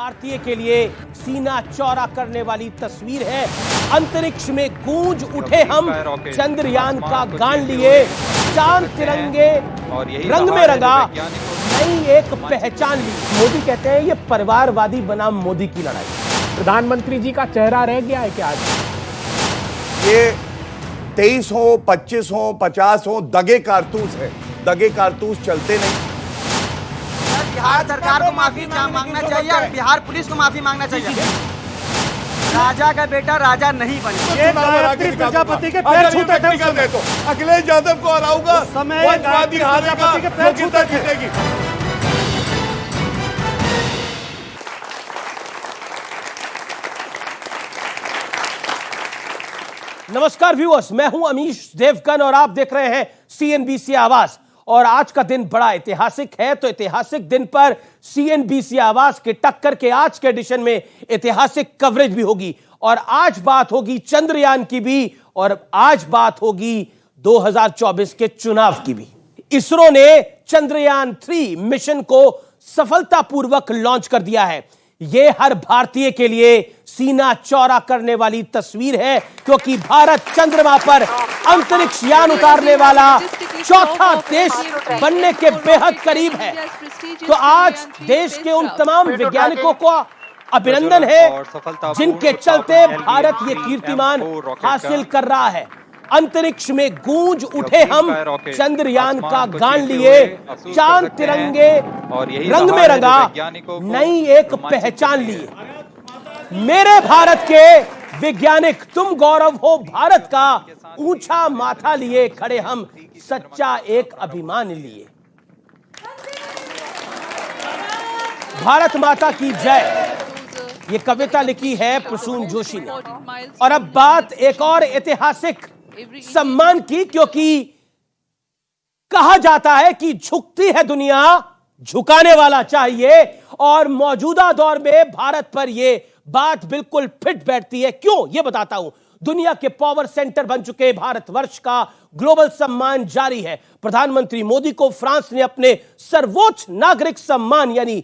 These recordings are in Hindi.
भारतीय के लिए सीना चौड़ा करने वाली तस्वीर है। अंतरिक्ष में गूंज उठे हम, चंद्रयान का गान लिए, चांद तिरंगे रंग में रंगा, नई एक पहचान ली। मोदी कहते हैं ये परिवारवादी बनाम मोदी की लड़ाई। प्रधानमंत्री जी का चेहरा रह गया है क्या आज? ये 23 हो, 25 हो, 50 हो, दगे कारतूस है। दगे कारतूस चलते नहीं। बिहार सरकार को माफी मांगना चाहिए, बिहार पुलिस को माफी मांगना चाहिए। राजा का बेटा राजा नहीं बने। प्रजापति के पैर छूते थे तो अखिलेश यादव को हराऊंगा, वंशवादी हारेगा, योग्यता जीतेगी। नमस्कार व्यूअर्स, मैं हूं अमीश देवगन और आप देख रहे हैं सीएनबीसी आवाज। और आज का दिन बड़ा ऐतिहासिक है, तो ऐतिहासिक दिन पर सीएनबीसी आवाज के टक्कर के आज के एडिशन में ऐतिहासिक कवरेज भी होगी। और आज बात होगी चंद्रयान की भी, और आज बात होगी 2024 के चुनाव की भी। इसरो ने चंद्रयान 3 मिशन को सफलतापूर्वक लॉन्च कर दिया है। यह हर भारतीय के लिए सीना चौड़ा करने वाली तस्वीर है, क्योंकि भारत चंद्रमा पर अंतरिक्ष यान उतारने वाला चौथा देश बनने के बेहद करीब है। तो आज देश के उन तमाम वैज्ञानिकों को अभिनंदन है जिनके चलते भारत ये कीर्तिमान हासिल कर रहा है। अंतरिक्ष में गूंज उठे हम, चंद्रयान का गान लिए, चांद तिरंगे रंग में रंगा, नई एक पहचान ली। मेरे भारत के वैज्ञानिक, तुम गौरव हो भारत का, ऊंचा माथा लिए खड़े हम, सच्चा एक अभिमान लिए। भारत माता की जय, ये कविता लिखी है प्रसून जोशी ने। और अब बात एक और ऐतिहासिक सम्मान की, क्योंकि कहा जाता है कि झुकती है दुनिया, झुकाने वाला चाहिए। और मौजूदा दौर में भारत पर यह बात बिल्कुल फिट बैठती है। क्यों, यह बताता हूं। दुनिया के पावर सेंटर बन चुके भारतवर्ष का ग्लोबल सम्मान जारी है। प्रधानमंत्री मोदी को फ्रांस ने अपने सर्वोच्च नागरिक सम्मान यानी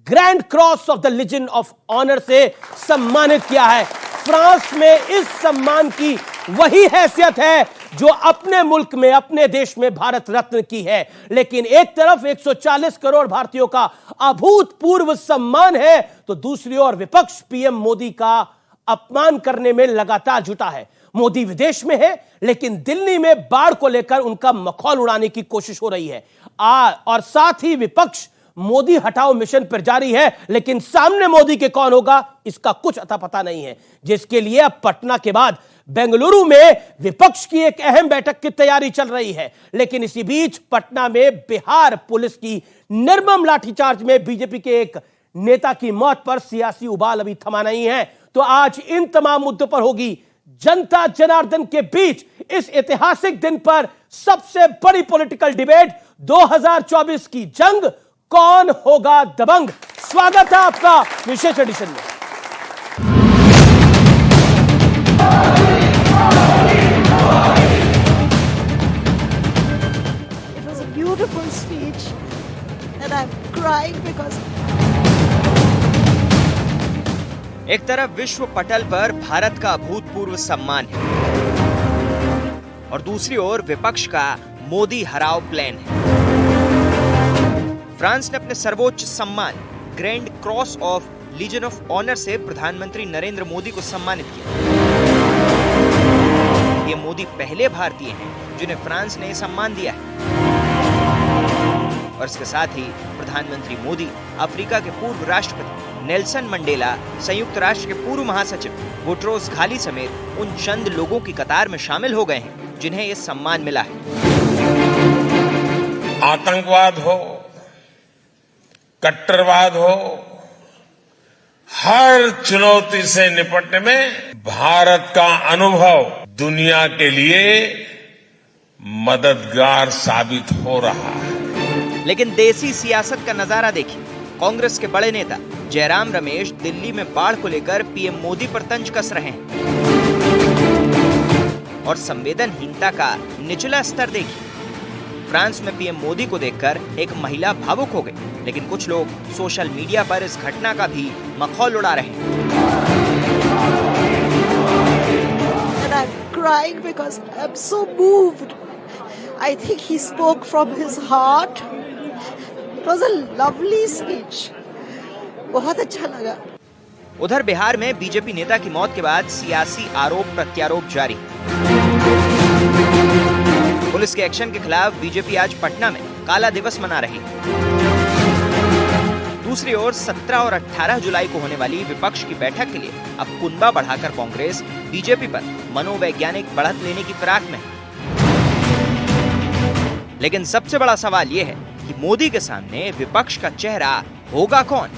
grand cross of the legion of honour से सम्मानित किया है। फ्रांस में इस सम्मान की वही हैसियत है जो अपने मुल्क में, अपने देश में भारत रत्न की है। लेकिन एक तरफ 140 करोड़ भारतीयों का अभूतपूर्व सम्मान है, तो दूसरी ओर विपक्ष पीएम मोदी का अपमान करने में लगातार जुटा है। मोदी विदेश में है, लेकिन दिल्ली में बाढ़ को लेकर उनका मखौल उड़ाने की कोशिश हो रही है। और साथ ही विपक्ष मोदी हटाओ मिशन पर जारी है, लेकिन सामने मोदी के कौन होगा इसका कुछ अता पता नहीं है। जिसके लिए अब पटना के बाद बेंगलुरु में विपक्ष की एक अहम बैठक की तैयारी चल रही है। लेकिन इसी बीच पटना में बिहार पुलिस की निर्मम लाठीचार्ज में बीजेपी के एक नेता की मौत पर सियासी उबाल अभी थमा नहीं है। तो आज इन तमाम मुद्दों पर होगी जनता जनार्दन के बीच इस ऐतिहासिक दिन पर सबसे बड़ी पॉलिटिकल डिबेट, 2024 की जंग, कौन होगा दबंग। स्वागत है आपका विशेष एडिशन में। It was a beautiful speech and I'm crying because एक तरफ विश्व पटल पर भारत का अभूतपूर्व सम्मान है और दूसरी ओर विपक्ष का मोदी हराओ प्लान है। फ्रांस ने अपने सर्वोच्च सम्मान grand cross of legion of honour से प्रधानमंत्री नरेंद्र मोदी को सम्मानित किया। ये मोदी पहले भारतीय हैं जिन्हें फ्रांस ने सम्मान दिया है। और इसके साथ ही प्रधानमंत्री मोदी अफ्रीका के पूर्व राष्ट्रपति नेल्सन मंडेला, संयुक्त राष्ट्र के पूर्व महासचिव बुटरोस घाली समेत उन चंद लोगों की कतार में शामिल हो गए हैं जिन्हें ये सम्मान मिला है। आतंकवाद हो, कट्टरवाद हो, हर चुनौती से निपटने में भारत का अनुभव दुनिया के लिए मददगार साबित हो रहा है। लेकिन देसी सियासत का नजारा देखिए। कांग्रेस के बड़े नेता जयराम रमेश दिल्ली में बाढ़ को लेकर पीएम मोदी पर तंज कस रहे हैं और संवेदनहीनता का निचला स्तर देखिए। फ्रांस में पीएम मोदी को देखकर एक महिला भावुक हो गई, लेकिन कुछ लोग सोशल मीडिया पर इस घटना का भी मखौल उड़ा रहे हैं। And I'm crying because I'm so moved. I think he spoke from his heart. It was a lovely speech. बहुत अच्छा लगा। उधर बिहार में बीजेपी नेता की मौत के बाद सियासी आरोप प्रत्यारोप जारी। पुलिस के एक्शन के खिलाफ बीजेपी आज पटना में काला दिवस मना रही। दूसरी ओर 17 और 18 जुलाई को होने वाली विपक्ष की बैठक के लिए अब कुंबा बढ़ाकर कांग्रेस बीजेपी पर मनोवैज्ञानिक बढ़त लेने की फिराक में है। लेकिन सबसे बड़ा सवाल यह है कि मोदी के सामने विपक्ष का चेहरा होगा कौन?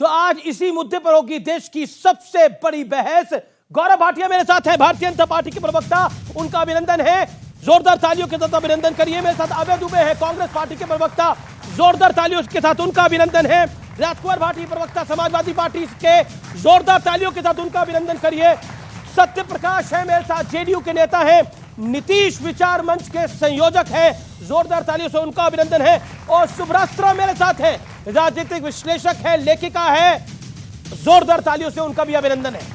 तो आज इसी मुद्दे पर होगी देश की सबसे बड़ी बहस। गौरव भाटिया मेरे साथ है, भारतीय जनता पार्टी के प्रवक्ता, उनका अभिनंदन है, जोरदार तालियों के साथ अभिनंदन करिए। मेरे साथ अभय दुबे है, कांग्रेस पार्टी के प्रवक्ता, जोरदार तालियों के साथ उनका अभिनंदन है। राजकुमार भाटी प्रवक्ता समाजवादी पार्टी के, जोरदार तालियों के साथ उनका अभिनंदन करिए। सत्य प्रकाश है मेरे साथ, जेडीयू के नेता हैं, नीतीश विचार मंच के संयोजक हैं, जोरदार तालियों से उनका अभिनंदन है। और सुब्रस्त्रा मेरे साथ है, राजनीतिक विश्लेषक है, लेखिका है, जोरदार तालियों से उनका भी अभिनंदन है।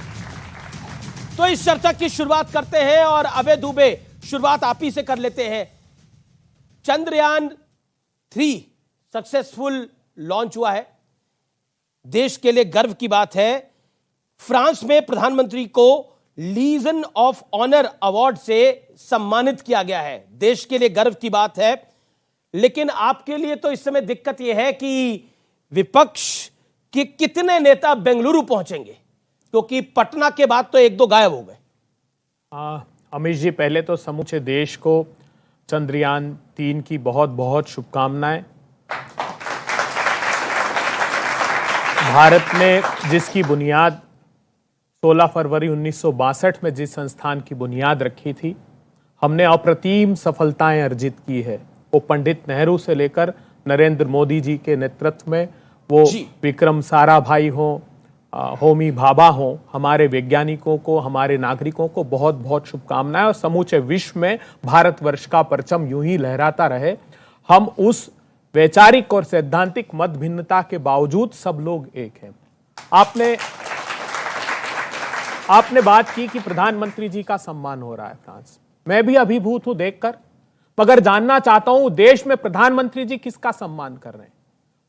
तो इस चर्चा की शुरुआत करते हैं और अभय दुबे शुरुआत आप ही से कर लेते हैं। चंद्रयान 3 सक्सेसफुल लॉन्च हुआ है, देश के लिए गर्व की बात है। फ्रांस में प्रधानमंत्री को लीजन ऑफ ऑनर अवार्ड से सम्मानित किया गया है, देश के लिए गर्व की बात है। लेकिन आपके लिए तो इस समय दिक्कत यह है कि विपक्ष के कितने नेता बेंगलुरु पहुंचेंगे, क्योंकि पटना के बाद तो 1-2 गायब हो गए। अमित जी, पहले तो समूचे देश को चंद्रयान 3 की बहुत बहुत शुभकामनाएं। भारत ने जिसकी बुनियाद 16 फरवरी 1962 में जिस संस्थान की बुनियाद रखी थी, हमने अप्रतिम सफलताएं अर्जित की है। वो पंडित नेहरू से लेकर नरेंद्र मोदी जी के नेतृत्व में, वो विक्रम साराभाई हो, होमी भाभा हो, हमारे वैज्ञानिकों को, हमारे नागरिकों को बहुत बहुत शुभकामनाएं। और समूचे विश्व में भारतवर्ष का परचम यूं ही लहराता रहे। हम उस वैचारिक और सैद्धांतिक मत भिन्नता के बावजूद सब लोग एक हैं। आपने बात की कि प्रधानमंत्री जी का सम्मान हो रहा है फ्रांस, मैं भी अभिभूत हूं देखकर, मगर जानना चाहता हूं देश में प्रधानमंत्री जी किसका सम्मान कर रहे हैं?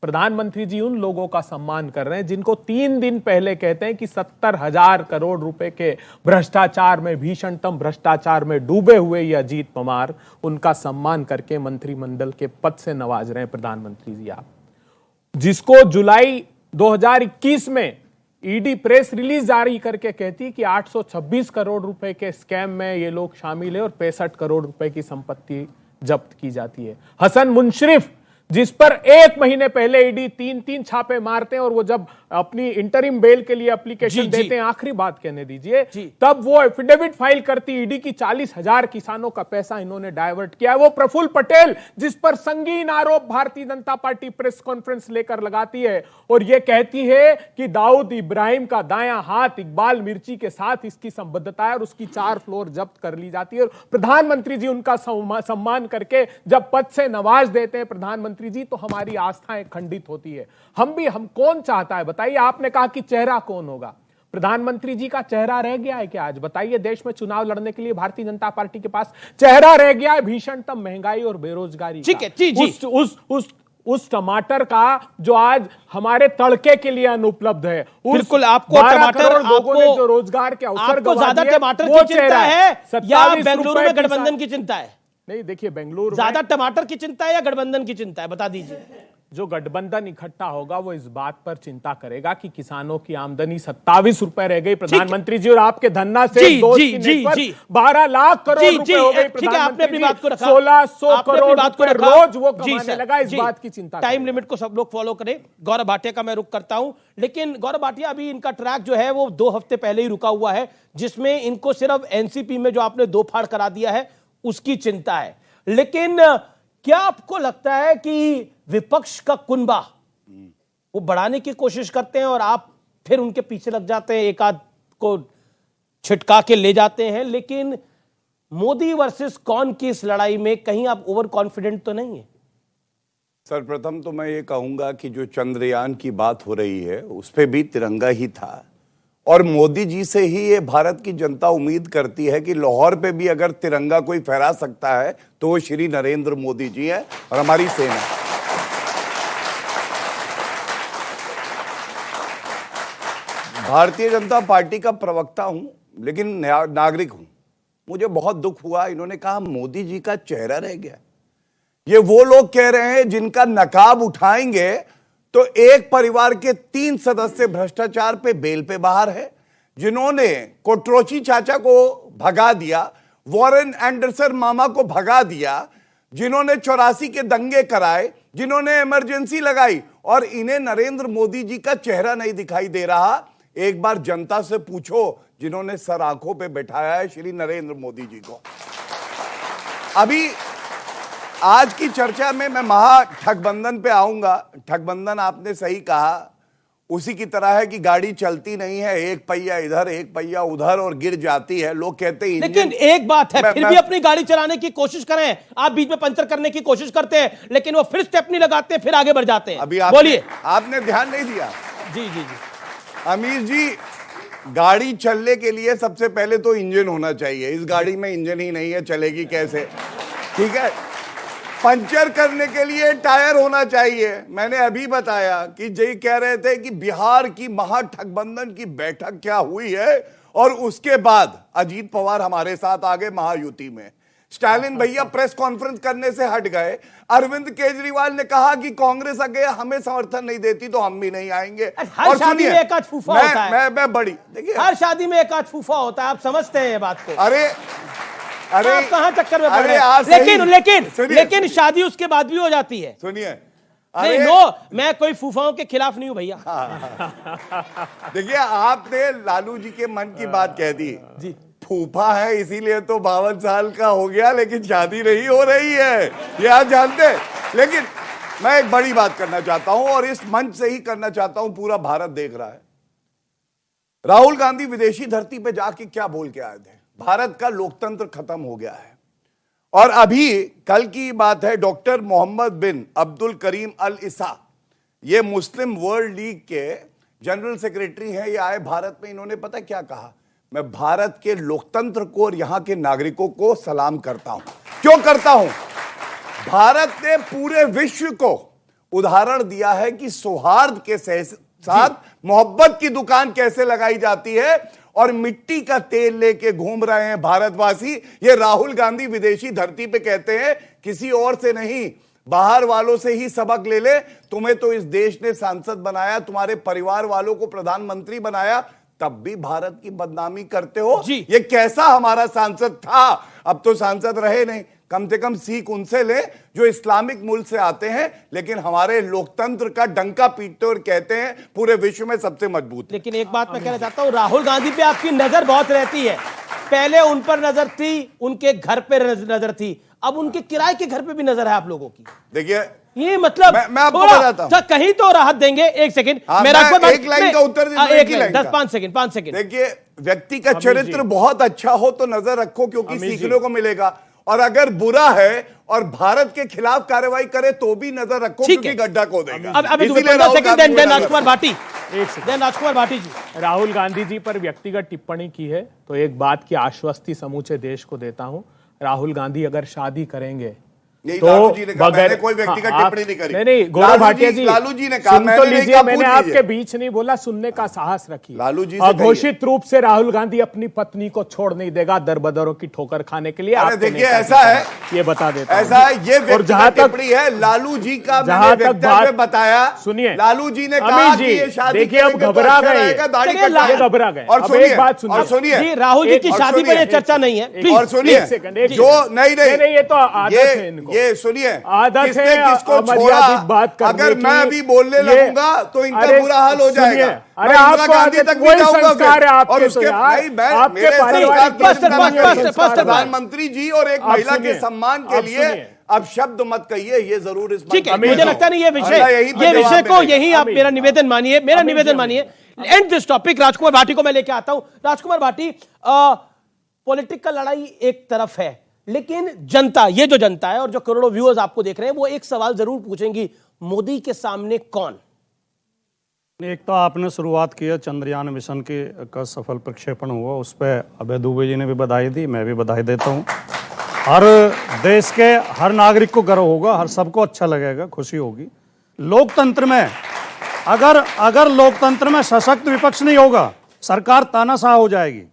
प्रधानमंत्री जी उन लोगों का सम्मान कर रहे हैं जिनको 3 दिन पहले कहते हैं कि 70,000 करोड़ रुपए के भ्रष्टाचार में, भीषणतम भ्रष्टाचार में डूबे हुए ये अजीत पवार, उनका सम्मान करके मंत्रिमंडल के पद से नवाज रहे हैं प्रधानमंत्री जी आप। जिसको जुलाई 2021 में ईडी प्रेस रिलीज जारी करके कहती कि 826 करोड़ रुपए के स्कैम में ये लोग शामिल है और 65 करोड़ रुपए की संपत्ति जब्त की जाती है। हसन मुशर्रफ, जिस पर 1 महीने पहले ईडी 3 छापे मारते हैं और वो जब अपनी इंटरिम बेल के लिए एप्लीकेशन देते हैं, आखिरी बात कहने दीजिए, तब वो एफिडेविट फाइल करती ईडी की 40,000 किसानों का पैसा इन्होंने डायवर्ट किया। वो प्रफुल्ल पटेल, जिस पर संगीन आरोप Bharatiya Janata party press conference लेकर लगाती है और ये कहती है कि दाऊद इब्राहिम का दायां हाथ इकबाल मिर्ची के साथ इसकी संबद्धता है और उसकी 4 फ्लोर जब्त कर ली जाती है। और प्रधानमंत्री जी उनका सम्मान करके जब पद से नवाज देते हैं प्रधानमंत्री जी, तो हमारी आस्थाएं खंडित होती है। हम कौन चाहता है बताइए? आपने कहा कि चेहरा कौन होगा, प्रधानमंत्री जी का चेहरा रह गया है क्या आज? बताइए, देश में चुनाव लड़ने के लिए भारतीय जनता पार्टी के पास चेहरा रह गया है भीषणतम महंगाई और बेरोजगारी का। उस टमाटर का जो आज हमारे तड़के के लिए अनुपलब्ध है, बिल्कुल आपको टमाटर, लोगों ने जो रोजगार के अवसर आपको ज्यादा टमाटर की चिंता है या बेंगलुरु में गठबंधन की चिंता है? नहीं, देखिए, बेंगलुरु ज्यादा टमाटर की चिंता है या गठबंधन की चिंता है, बता दीजिए। जो गठबंधन इकट्ठा होगा वो इस बात पर चिंता करेगा कि किसानों की आमदनी 27 रुपए रह गई प्रधानमंत्री जी, और आपके धन्ना से 12 लाख करोड़ रुपए हो गई। ठीक है, आपने अपनी बात को रखा, 1600 करोड़ रुपए रोज वो कमाने लगा, इस बात की चिंता। टाइम लिमिट को सब लोग फॉलो करें। गौरव भाटिया का मैं रुख करता हूं, लेकिन गौरव भाटिया, अभी इनका ट्रैक जो है वो 2 हफ्ते पहले ही रुका हुआ है, जिसमें इनको सिर्फ एनसीपी में जो आपने 2 फाड़ करा दिया है उसकी चिंता है। लेकिन क्या आपको लगता है कि विपक्ष का कुनबा वो बढ़ाने की कोशिश करते हैं और आप फिर उनके पीछे लग जाते हैं, एक आध को छिटका के ले जाते हैं, लेकिन मोदी वर्सेस कौन की इस लड़ाई में कहीं आप ओवर कॉन्फिडेंट तो नहीं है? सर्वप्रथम तो मैं ये कहूंगा कि जो चंद्रयान की बात हो रही है उस पे भी तिरंगा ही था, और मोदी जी से ही ये भारत की जनता उम्मीद करती है कि लाहौर पे भी अगर तिरंगा कोई फहरा सकता है तो वो श्री नरेंद्र मोदी जी हैं और हमारी सेना। भारतीय जनता पार्टी का प्रवक्ता हूं लेकिन नागरिक हूं। मुझे बहुत दुख हुआ, इन्होंने कहा मोदी जी का चेहरा रह गया। ये वो लोग कह रहे हैं जिनका नकाब उठाएंगे तो एक परिवार के 3 सदस्य भ्रष्टाचार पे बेल पे बाहर है, जिन्होंने कोट्रोची चाचा को भगा दिया, वॉरेन एंडरसन मामा को भगा दिया, जिन्होंने 84 के दंगे कराए, जिन्होंने इमरजेंसी लगाई, और इन्हें नरेंद्र मोदी जी का चेहरा नहीं दिखाई दे रहा। एक बार जनता से पूछो जिन्होंने सर आंखों पे बैठाया है श्री नरेंद्र मोदी जी को। अभी आज की चर्चा में मैं महा ठगबंधन पे आऊंगा। ठगबंधन आपने सही कहा, उसी की तरह है कि गाड़ी चलती नहीं है, एक पहिया इधर एक पहिया उधर और गिर जाती है। लोग कहते हैं लेकिन एक बात है, फिर भी अपनी गाड़ी चलाने की कोशिश करें। आप बीच में पंचर करने की कोशिश करते हैं लेकिन वो फिर स्टेपनी लगाते हैं, फिर आगे बढ़ जाते हैं। अभी बोलिए। आपने ध्यान नहीं दिया। जी जी जी अमीर जी, गाड़ी चलने के लिए सबसे पहले तो इंजन होना चाहिए। इस गाड़ी में इंजन ही नहीं है, चलेगी कैसे? ठीक है। पंचर करने के लिए टायर होना चाहिए। मैंने अभी बताया कि जय कह रहे थे कि बिहार की महाठगबंधन की बैठक क्या हुई है, और उसके बाद अजीत पवार हमारे साथ आ गए महायुति में। स्टालिन भैया प्रेस कॉन्फ्रेंस करने से हट गए। अरविंद केजरीवाल ने कहा कि कांग्रेस अगर हमें समर्थन नहीं देती तो हम भी नहीं आएंगे। हर शादी में एक आध फूफा होता है। मैं बड़ी देखिए, हर शादी में एक आध फूफा होता है, आप समझते हैं ये बात को? अरे आप कहां चक्कर में पड़ अरे रहे हैं? आप लेकिन शादी उसके बाद भी हो जाती है। सुनिए, नहीं, नो, मैं कोई फूफाओं के खिलाफ नहीं हूं भैया। देखिए, आपने लालू जी के मन की बात कह दी जी। फूफा है इसीलिए तो 52 साल का हो गया, लेकिन शादी नहीं हो रही है, ये आप जानते हैं। लेकिन मैं एक बड़ी बात करना चाहता हूं, और इस मंच से ही करना चाहता हूं, पूरा भारत देख रहा है। राहुल गांधी विदेशी धरती पे जाके क्या बोल के आए थे? भारत का लोकतंत्र खत्म हो गया है। और अभी कल की बात है, डॉक्टर मोहम्मद बिन अब्दुल करीम अल इसा, ये मुस्लिम वर्ल्ड लीग के जनरल सेक्रेटरी हैं, ये आए भारत में। इन्होंने पता क्या कहा? मैं भारत के लोकतंत्र को और यहां के नागरिकों को सलाम करता हूं। क्यों करता हूं? भारत ने पूरे विश्व को उदाहरण दिया है कि सौहार्द के साथ मोहब्बत की दुकान कैसे लगाई जाती है, और मिट्टी का तेल लेके घूम रहे हैं भारतवासी। ये राहुल गांधी विदेशी धरती पे कहते हैं किसी और से नहीं, बाहर वालों से ही सबक ले ले। तुम्हें तो इस देश ने सांसद बनाया, तुम्हारे परिवार वालों को प्रधानमंत्री बनाया, तब भी भारत की बदनामी करते हो। ये कैसा हमारा सांसद था? अब तो सांसद रहे नहीं। कम से कम सीख उनसे ले जो इस्लामिक मुल्क से आते हैं, लेकिन हमारे लोकतंत्र का डंका पीटते और कहते हैं पूरे विश्व में सबसे मजबूत। लेकिन एक बात मैं कहना चाहता हूं, राहुल गांधी पे आपकी नजर बहुत रहती है। पहले उन पर नजर थी, उनके घर पे नजर थी, अब उनके किराए के घर पे भी नजर है आप लोगों की। देखिए, ये मतलब मैं आपको बताता हूं, कहीं तो राहत देंगे। एक सेकंड, मेरा एक लाइन का उत्तर दे, 5 सेकंड। देखिए, व्यक्ति का चरित्र बहुत अच्छा हो तो नजर रखो, क्योंकि सीखने को मिलेगा। और अगर बुरा है और भारत के खिलाफ कार्रवाई करे तो भी नजर रखो, क्योंकि गड्ढा को देगा। राजकुमार भाटी जी, राहुल गांधी जी पर व्यक्तिगत टिप्पणी की है तो एक बात की आश्वस्ति समूचे देश को देता हूं, राहुल गांधी अगर शादी करेंगे तो मैंने कोई व्यक्तिगत टिप्पणी नहीं करी। नहीं गौरव भाटिया जी, लालू जी ने कहा, सुन तो लीजिए, मैंने आपके बीच नहीं बोला, सुनने का साहस रखिए। लालू जी अघोषित रूप से राहुल गांधी अपनी पत्नी को छोड़ नहीं देगा दर बदरों की ठोकर खाने के लिए। देखिए, ऐसा है, ये बता देता ऐसा है, ये व्यक्तिगत टिप्पणी है लालू जी का। जहां तक बात बताया, सुनिए, लालू जी ने कहा कि ये शादी, देखिए अब घबरा गए, घबरा गए। और एक बात सुनिए, राहुल जी की शादी पर चर्चा नहीं है। और सुनिए, जो नहीं, ये तो आदत है इनको। ये सुनिए, आदत है किसको छोड़ा, बात करने अगर मैं अभी बोलने लगूंगा तो इनका बुरा हाल हो जाएगा। अरे इंदिरा गांधी तक भी जाऊंगा और उसके प्रधानमंत्री जी और एक महिला के सम्मान के लिए अब शब्द मत कहिए, ये जरूर इस ठीक है। मुझे लगता नहीं ये विषय को यही आप मेरा निवेदन मानिए, एंड दिस टॉपिक। राजकुमार भाटी को मैं लेके आता हूं। राजकुमार भाटी, पॉलिटिकल लड़ाई एक तरफ है, लेकिन जनता, ये जो जनता है और जो करोड़ों व्यूअर्स आपको देख रहे हैं, वो एक सवाल जरूर पूछेंगी, मोदी के सामने कौन? एक तो आपने शुरुआत की है चंद्रयान मिशन का सफल प्रक्षेपण हुआ, उस पर अभय दुबे जी ने भी बधाई दी, मैं भी बधाई देता हूँ। हर देश के हर नागरिक को गर्व होगा, हर सबको अच्छा लगेगा, खुशी होगी। लोकतंत्र में अगर लोकतंत्र में सशक्त विपक्ष नहीं होगा, सरकार तानाशाह हो जाएगी।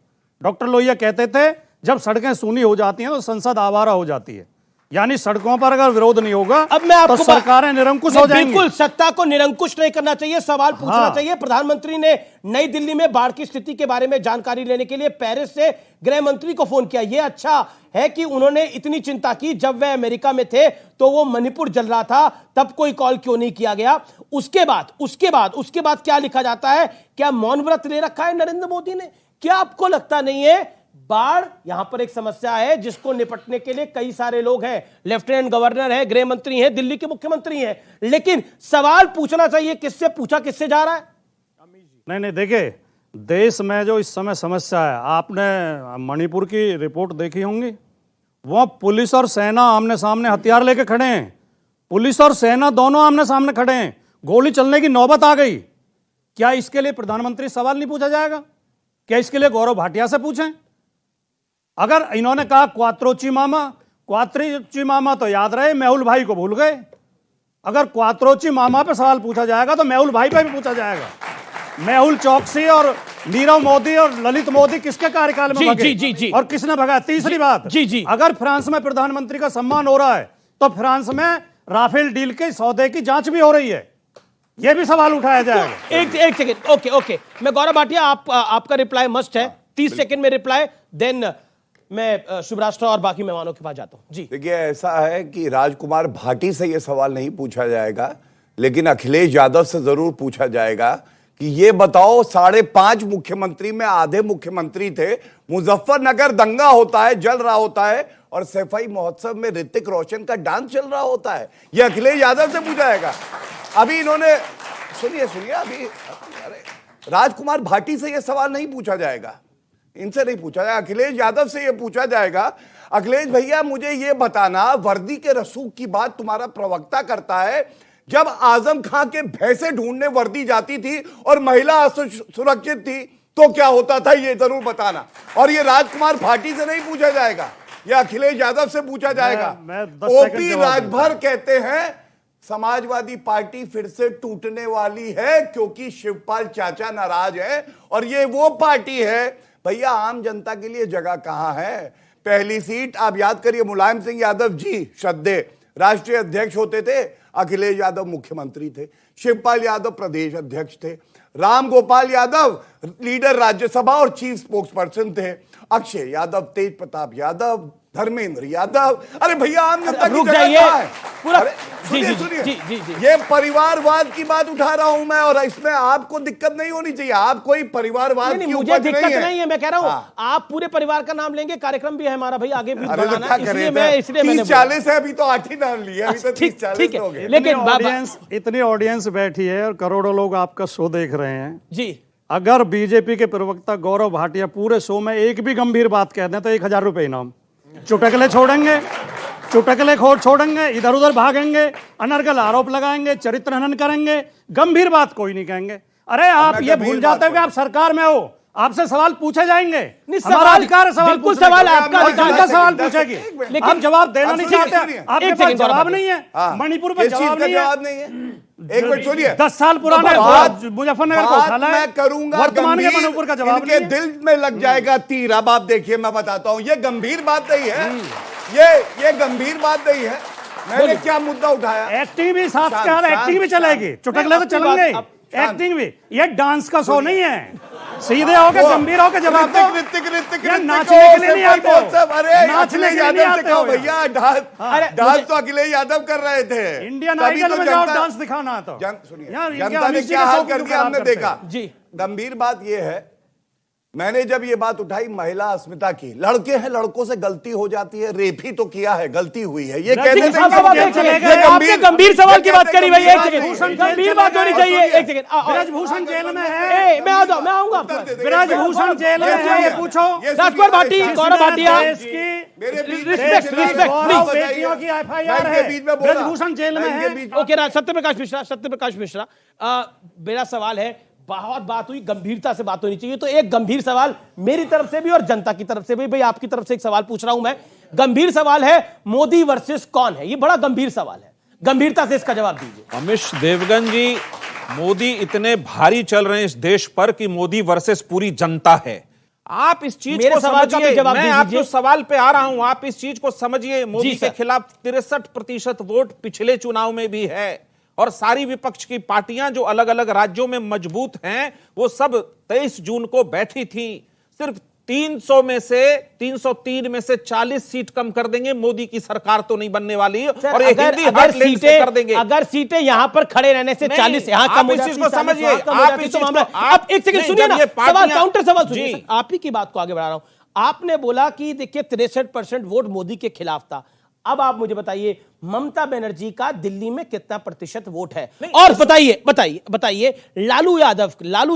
डॉक्टर लोहिया कहते थे जब सड़कें सूनी हो जाती हैं तो संसद आवारा हो जाती है, यानी सड़कों पर अगर विरोध नहीं होगा अब मैं आपको तो सरकारें निरंकुश हो जाएंगी। बिल्कुल, सत्ता को निरंकुश नहीं करना चाहिए, सवाल पूछना चाहिए। प्रधानमंत्री ने नई दिल्ली में बाढ़ की स्थिति के बारे में जानकारी लेने के लिए पेरिस से गृह मंत्री को फोन किया। यह अच्छा है कि उन्होंने इतनी चिंता की, जब वह अमेरिका में थे तो वो मणिपुर जल रहा था, तब कोई कॉल क्यों नहीं किया गया? उसके बाद क्या लिखा जाता है? क्या मौन व्रत ले रखा है नरेंद्र मोदी ने? क्या आपको लगता नहीं है बाढ़ यहां पर एक समस्या है जिसको निपटने के लिए कई सारे लोग हैं, लेफ्टिनेंट गवर्नर है, गृह मंत्री हैं, दिल्ली के मुख्यमंत्री हैं, लेकिन सवाल पूछना चाहिए किससे पूछा, किससे जा रहा है? नहीं, देखिए, देश में जो इस समय समस्या है, आपने मणिपुर की रिपोर्ट देखी होंगी, वहां पुलिस और सेना आमने सामने हथियार लेके खड़े हैं, पुलिस और सेना दोनों आमने सामने खड़े हैं, गोली चलने की नौबत आ गई। क्या इसके लिए प्रधानमंत्री सवाल नहीं पूछा जाएगा? क्या इसके लिए गौरव भाटिया से पूछें? अगर इन्होंने कहा क्वात्रोची मामा तो याद रहे, मेहुल भाई को भूल गए। अगर क्वात्रोची मामा पे सवाल पूछा जाएगा तो मेहुल भाई पे भी पूछा जाएगा। मेहुल चौकसी और नीरव मोदी और ललित मोदी किसके कार्यकाल में भगे और किसने भगा? तीसरी बात, अगर फ्रांस में प्रधानमंत्री का सम्मान हो रहा है तो फ्रांस में राफेल डील के सौदे की जांच भी हो रही है, यह भी सवाल उठाया जाएगा। एक सेकंड, ओके, मैं गौरव भाटिया, आपका रिप्लाई मस्ट है, 30 सेकंड में रिप्लाई, देन मैं शुभ राष्ट्र और बाकी मेहमानों के पास जाता हूं। जी देखिए, ऐसा है कि राजकुमार भाटी से यह सवाल नहीं पूछा जाएगा, लेकिन अखिलेश यादव से जरूर पूछा जाएगा कि ये बताओ, 5.5 मुख्यमंत्री में आधे मुख्यमंत्री थे, मुजफ्फरनगर दंगा होता है, जल रहा होता है, और सफाई महोत्सव में ऋतिक रोशन का डांस चल रहा होता है, यह अखिलेश यादव से पूछा जाएगा। अभी इन्होंने सुनिए अभी अरे राजकुमार भाटी से यह सवाल नहीं पूछा जाएगा, इनसे नहीं पूछा जाएगा, अखिलेश यादव से यह पूछा जाएगा। अखिलेश भैया, मुझे यह बताना, वर्दी के रसूख की बात तुम्हारा प्रवक्ता करता है, जब आजम खां के भैंसे ढूंढने वर्दी जाती थी और महिला सुरक्षित थी तो क्या होता था, यह जरूर बताना। और यह राजकुमार भाटी से नहीं पूछा जाएगा, यह अखिलेश यादव से पूछा जाएगा। ओपी राजभर कहते हैं समाजवादी पार्टी फिर से टूटने वाली है क्योंकि शिवपाल चाचा नाराज है, और ये वो पार्टी है भैया, आम जनता के लिए जगह कहां है? पहली सीट आप याद करिए, मुलायम सिंह यादव जी श्रद्धे राष्ट्रीय अध्यक्ष होते थे, अखिलेश यादव मुख्यमंत्री थे, शिवपाल यादव प्रदेश अध्यक्ष थे, राम गोपाल यादव लीडर राज्यसभा और चीफ स्पोक्स पर्सन थे, अक्षय यादव, तेज प्रताप यादव, धर्मेंद्र यादव। अरे भैया, आम जनता की जगह कहां है? पूरा सुनिए, ये परिवारवाद की बात उठा रहा हूं मैं, और इसमें आपको दिक्कत नहीं होनी चाहिए। आप कोई परिवारवाद की मुझे दिक्कत नहीं है, मैं कह रहा हूं आप पूरे परिवार का नाम लेंगे, कार्यक्रम भी है हमारा भाई, आगे भी बढ़ाना है, इसलिए मैंने 30-40 है, अभी तो 8 ही नाम लिए, अभी तो 30-40 हो गए। लेकिन इतनी ऑडियंस बैठी है और करोड़ों लोग आपका शो देख रहे हैं जी। अगर बीजेपी के प्रवक्ता गौरव भाटिया पूरे शो में एक भी गंभीर बात कह दें तो 1000 रुपए इनाम। चुटकले छोड़ेंगे, इधर उधर भागेंगे, अनर्गल आरोप लगाएंगे, चरित्र हनन करेंगे, गंभीर बात कोई नहीं कहेंगे। अरे आप ये भूल जाते हो कि आप सरकार में हो, आपसे सवाल पूछे जाएंगे, हमारा अधिकार है सवाल पूछने का, सवाल आपका अधिकार, सवाल पूछेगी, लेकिन आप जवाब देना नहीं चाहते, आपके पास जवाब नहीं है, मणिपुर में जवाब नहीं है। एक मिनट सुनिए, 10 साल पुराने मुजफ्फरनगर को उठाना है, मैं करूंगा, वर्तमान के मणिपुर का जवाब इनके दिल में लग जाएगा तीर। अब आप देखिए, मैं बताता हूं, ये गंभीर बात नहीं है, ये गंभीर बात नहीं है। मैंने क्या मुद्दा उठाया? एक्टिंग भी साथ क्या, एक्टिंग भी चलेगी, चुटकले तो चलेंगे, एक्टिंग भी। ये डांस का शो नहीं है, सीधे होके गंभीर होके जवाब दो। नाचने के लिए नहीं आते हो, नाचने के लिए नहीं आते हो भैया। डांस तो अखिलेश यादव कर रहे थे, इंडियन आइडल में जाओ डांस दिखाना तो। सुनिए, जनता ने क्या हाल कर दिया हमने देखा जी। गंभीर बात यह है मैंने जब ये बात उठाई महिला अस्मिता की, लड़के हैं, लड़कों से गलती हो जाती है, रेप ही तो किया है, गलती हुई है, ये कहते थे। आपने गंभीर सवाल की बात करी भाई, एक सेकंड, गंभीर बात होनी चाहिए, एक सेकंड। ब्रजभूषण जेल में है, मैं आऊंगा। ब्रजभूषण जेल में है, ये पूछो। राजकुमार भाटी, गौरव भाटिया, बेटियों की FIR है, ब्रजभूषण जेल में है। ओके, सत्यप्रकाश मिश्रा, मेरा सवाल है, बहुत बात हुई, गंभीरता से बात होनी चाहिए, तो एक गंभीर सवाल मेरी तरफ से भी और जनता की तरफ से भी, भाई आपकी तरफ से एक सवाल पूछ रहा हूं मैं। गंभीर सवाल है, मोदी वर्सेस कौन है? ये बड़ा गंभीर सवाल है, गंभीरता से इसका जवाब दीजिए। अमिश देवगन जी, मोदी इतने भारी चल रहे हैं इस देश पर कि मोदी वर्सेस पूरी जनता है। आप इस चीज को समझिए, मैं आपके सवाल पे आ रहा हूं, आप इस चीज को समझिए। मोदी के खिलाफ 63% वोट पिछले चुनाव में भी है, और सारी विपक्ष की पार्टियां जो अलग अलग राज्यों में मजबूत हैं, वो सब 23 जून को बैठी थी। सिर्फ 303 में से 40 सीट कम कर देंगे, मोदी की सरकार तो नहीं बनने वाली, और ये हिंदी हार्टलैंड से कर देंगे। अगर सीटें यहां पर खड़े रहने से 40 यहां कम हो जाती, समझिए आप इस चीज को, आप एक सेकंड सुनिए ना, सवाल काउंटर सवाल सुनिए, आप ही की बात को आगे बढ़ा रहा हूं। आपने बोला कि देखिए 63% वोट मोदी के खिलाफ था। अब आप मुझे बताइए, ममता बनर्जी का दिल्ली में कितना प्रतिशत वोट है? और बताइए लालू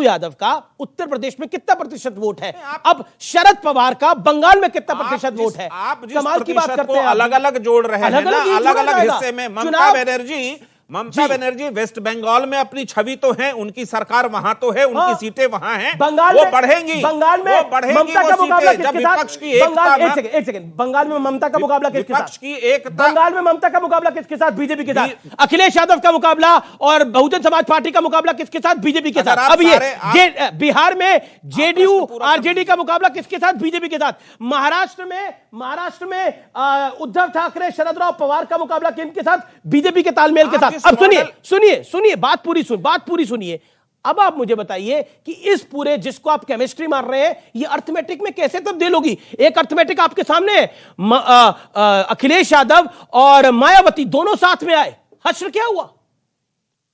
यादव का उत्तर प्रदेश में कितना प्रतिशत वोट है? अब शरद पवार का बंगाल में कितना प्रतिशत वोट है? आप कमाल की बात करते हैं, अलग अलग जोड़ रहे हैं ना, अलग अलग हिस्से में। ममता बनर्जी वेस्ट बंगाल में अपनी छवि तो है, उनकी सरकार वहां तो है, उनकी सीटें वहां हैं, वो बढ़ेंगी, बंगाल में ममता का मुकाबला किसके साथ? एक सेकंड, बंगाल में ममता का मुकाबला किसके साथ? बंगाल में ममता का मुकाबला किसके साथ? बीजेपी के साथ। अखिलेश यादव का मुकाबला और बहुजन समाज पार्टी का मुकाबला किसके साथ? बीजेपी के साथ। अब ये बिहार में जेडीयू आरजेडी का मुकाबला किसके साथ? बीजेपी के साथ। महाराष्ट्र में उद्धव ठाकरे शरद राव पवार का मुकाबला किनके साथ? बीजेपी के तालमेल के साथ। अब सुनिए, बात पूरी सुनिए। अब आप मुझे बताइए कि इस पूरे, जिसको आप केमिस्ट्री मार रहे हैं, ये अर्थमेटिक में कैसे तब्दील होगी? एक अर्थमेटिक आपके सामने है, अखिलेश यादव और मायावती दोनों साथ में आए, हश्र क्या हुआ?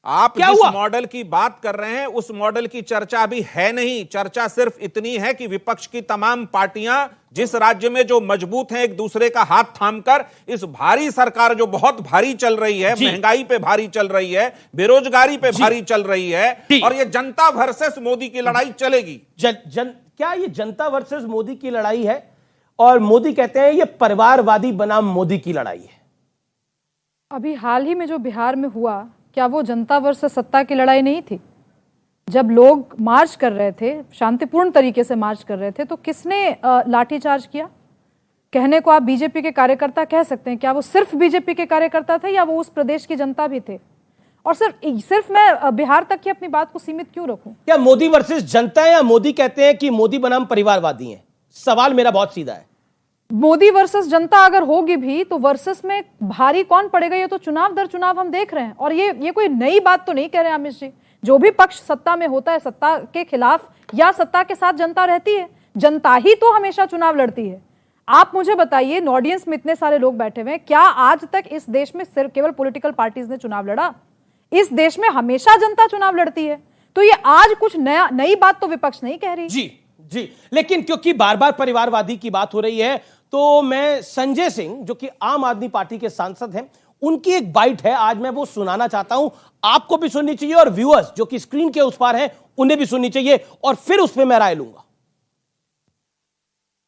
आप जिस मॉडल की बात कर रहे हैं, उस मॉडल की चर्चा अभी है नहीं। चर्चा सिर्फ इतनी है कि विपक्ष की तमाम पार्टियां जिस राज्य में जो मजबूत हैं, एक दूसरे का हाथ थामकर इस भारी सरकार जो बहुत भारी चल रही है, महंगाई पे भारी चल रही है, बेरोजगारी पे भारी चल रही है, और ये जनता वर्सेस मोदी की लड़ाई चलेगी। क्या ये जनता वर्सेस मोदी की लड़ाई है? और मोदी कहते हैं ये परिवारवादी बनाम मोदी की लड़ाई है। अभी हाल ही में जो बिहार में हुआ, क्या वो जनता वर्सेस सत्ता की लड़ाई नहीं थी? जब लोग मार्च कर रहे थे, शांतिपूर्ण तरीके से मार्च कर रहे थे, तो किसने लाठीचार्ज किया? कहने को आप बीजेपी के कार्यकर्ता कह सकते हैं, क्या वो सिर्फ बीजेपी के कार्यकर्ता थे या वो उस प्रदेश की जनता भी थे? और सिर्फ मैं बिहार तक की अपनी बात को सीमित क्यों रखूं? क्या मोदी वर्सेस जनता है, या मोदी कहते हैं कि मोदी बनाम परिवारवादी हैं? सवाल मेरा बहुत सीधा है। मोदी वर्सेस जनता अगर होगी भी, तो वर्सेस में भारी कौन पड़ेगा? ये तो चुनाव दर चुनाव हम देख रहे हैं, और ये कोई नई बात तो नहीं कह रहे अमित जी। जो भी पक्ष सत्ता में होता है, सत्ता के खिलाफ या सत्ता के साथ जनता रहती है। जनता ही तो हमेशा चुनाव लड़ती है। आप मुझे बताइए, ऑडियंस में इतने सारे लोग बैठे हुए हैं, क्या आज तक इस देश में सिर्फ केवल पॉलिटिकल पार्टीज ने चुनाव लड़ा? इस देश में हमेशा जनता चुनाव लड़ती है। तो ये आज कुछ नई बात तो विपक्ष नहीं कह रही। जी, लेकिन क्योंकि बार बार परिवारवादी की बात हो रही है, तो मैं संजय सिंह, जो कि आम आदमी पार्टी के सांसद हैं, उनकी एक बाइट है, आज मैं वो सुनाना चाहता हूं। आपको भी सुननी चाहिए, और व्यूअर्स जो कि स्क्रीन के उस पार हैं, उन्हें भी सुननी चाहिए, और फिर उस पर मैं राय लूंगा।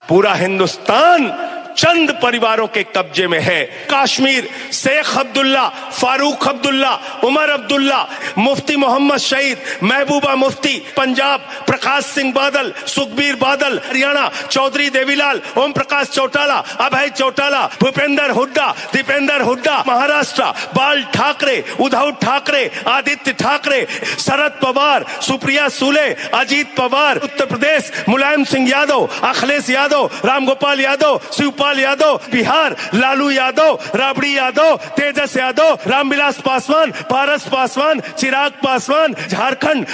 पूरा हिंदुस्तान चंद परिवारों के कब्जे में है। कश्मीर शेख अब्दुल्ला, फारूक अब्दुल्ला, उमर अब्दुल्ला, मुफ्ती मोहम्मद शहीद, महबूबा मुफ्ती, पंजाब प्रकाश सिंह बादल, सुखबीर बादल, हरियाणा चौधरी देवीलाल, ओम प्रकाश चौटाला, अभय चौटाला, भूपेंद्र हुड्डा, दीपेंद्र हुड्डा, महाराष्ट्र बाल ठाकरे, उद्धव ठाकरे, आदित्य ठाकरे, शरद पवार, सुप्रिया सुले, अजीत पवार, उत्तर प्रदेश मुलायम सिंह यादव, अखिलेश यादव, रामगोपाल यादव, शिवपाल गोपाल यादव बिहार, लालू यादव, राबड़ी यादव, तेजस यादव, रामविलास पासवान, पारस पासवान, चिराग पासवान, झारखंड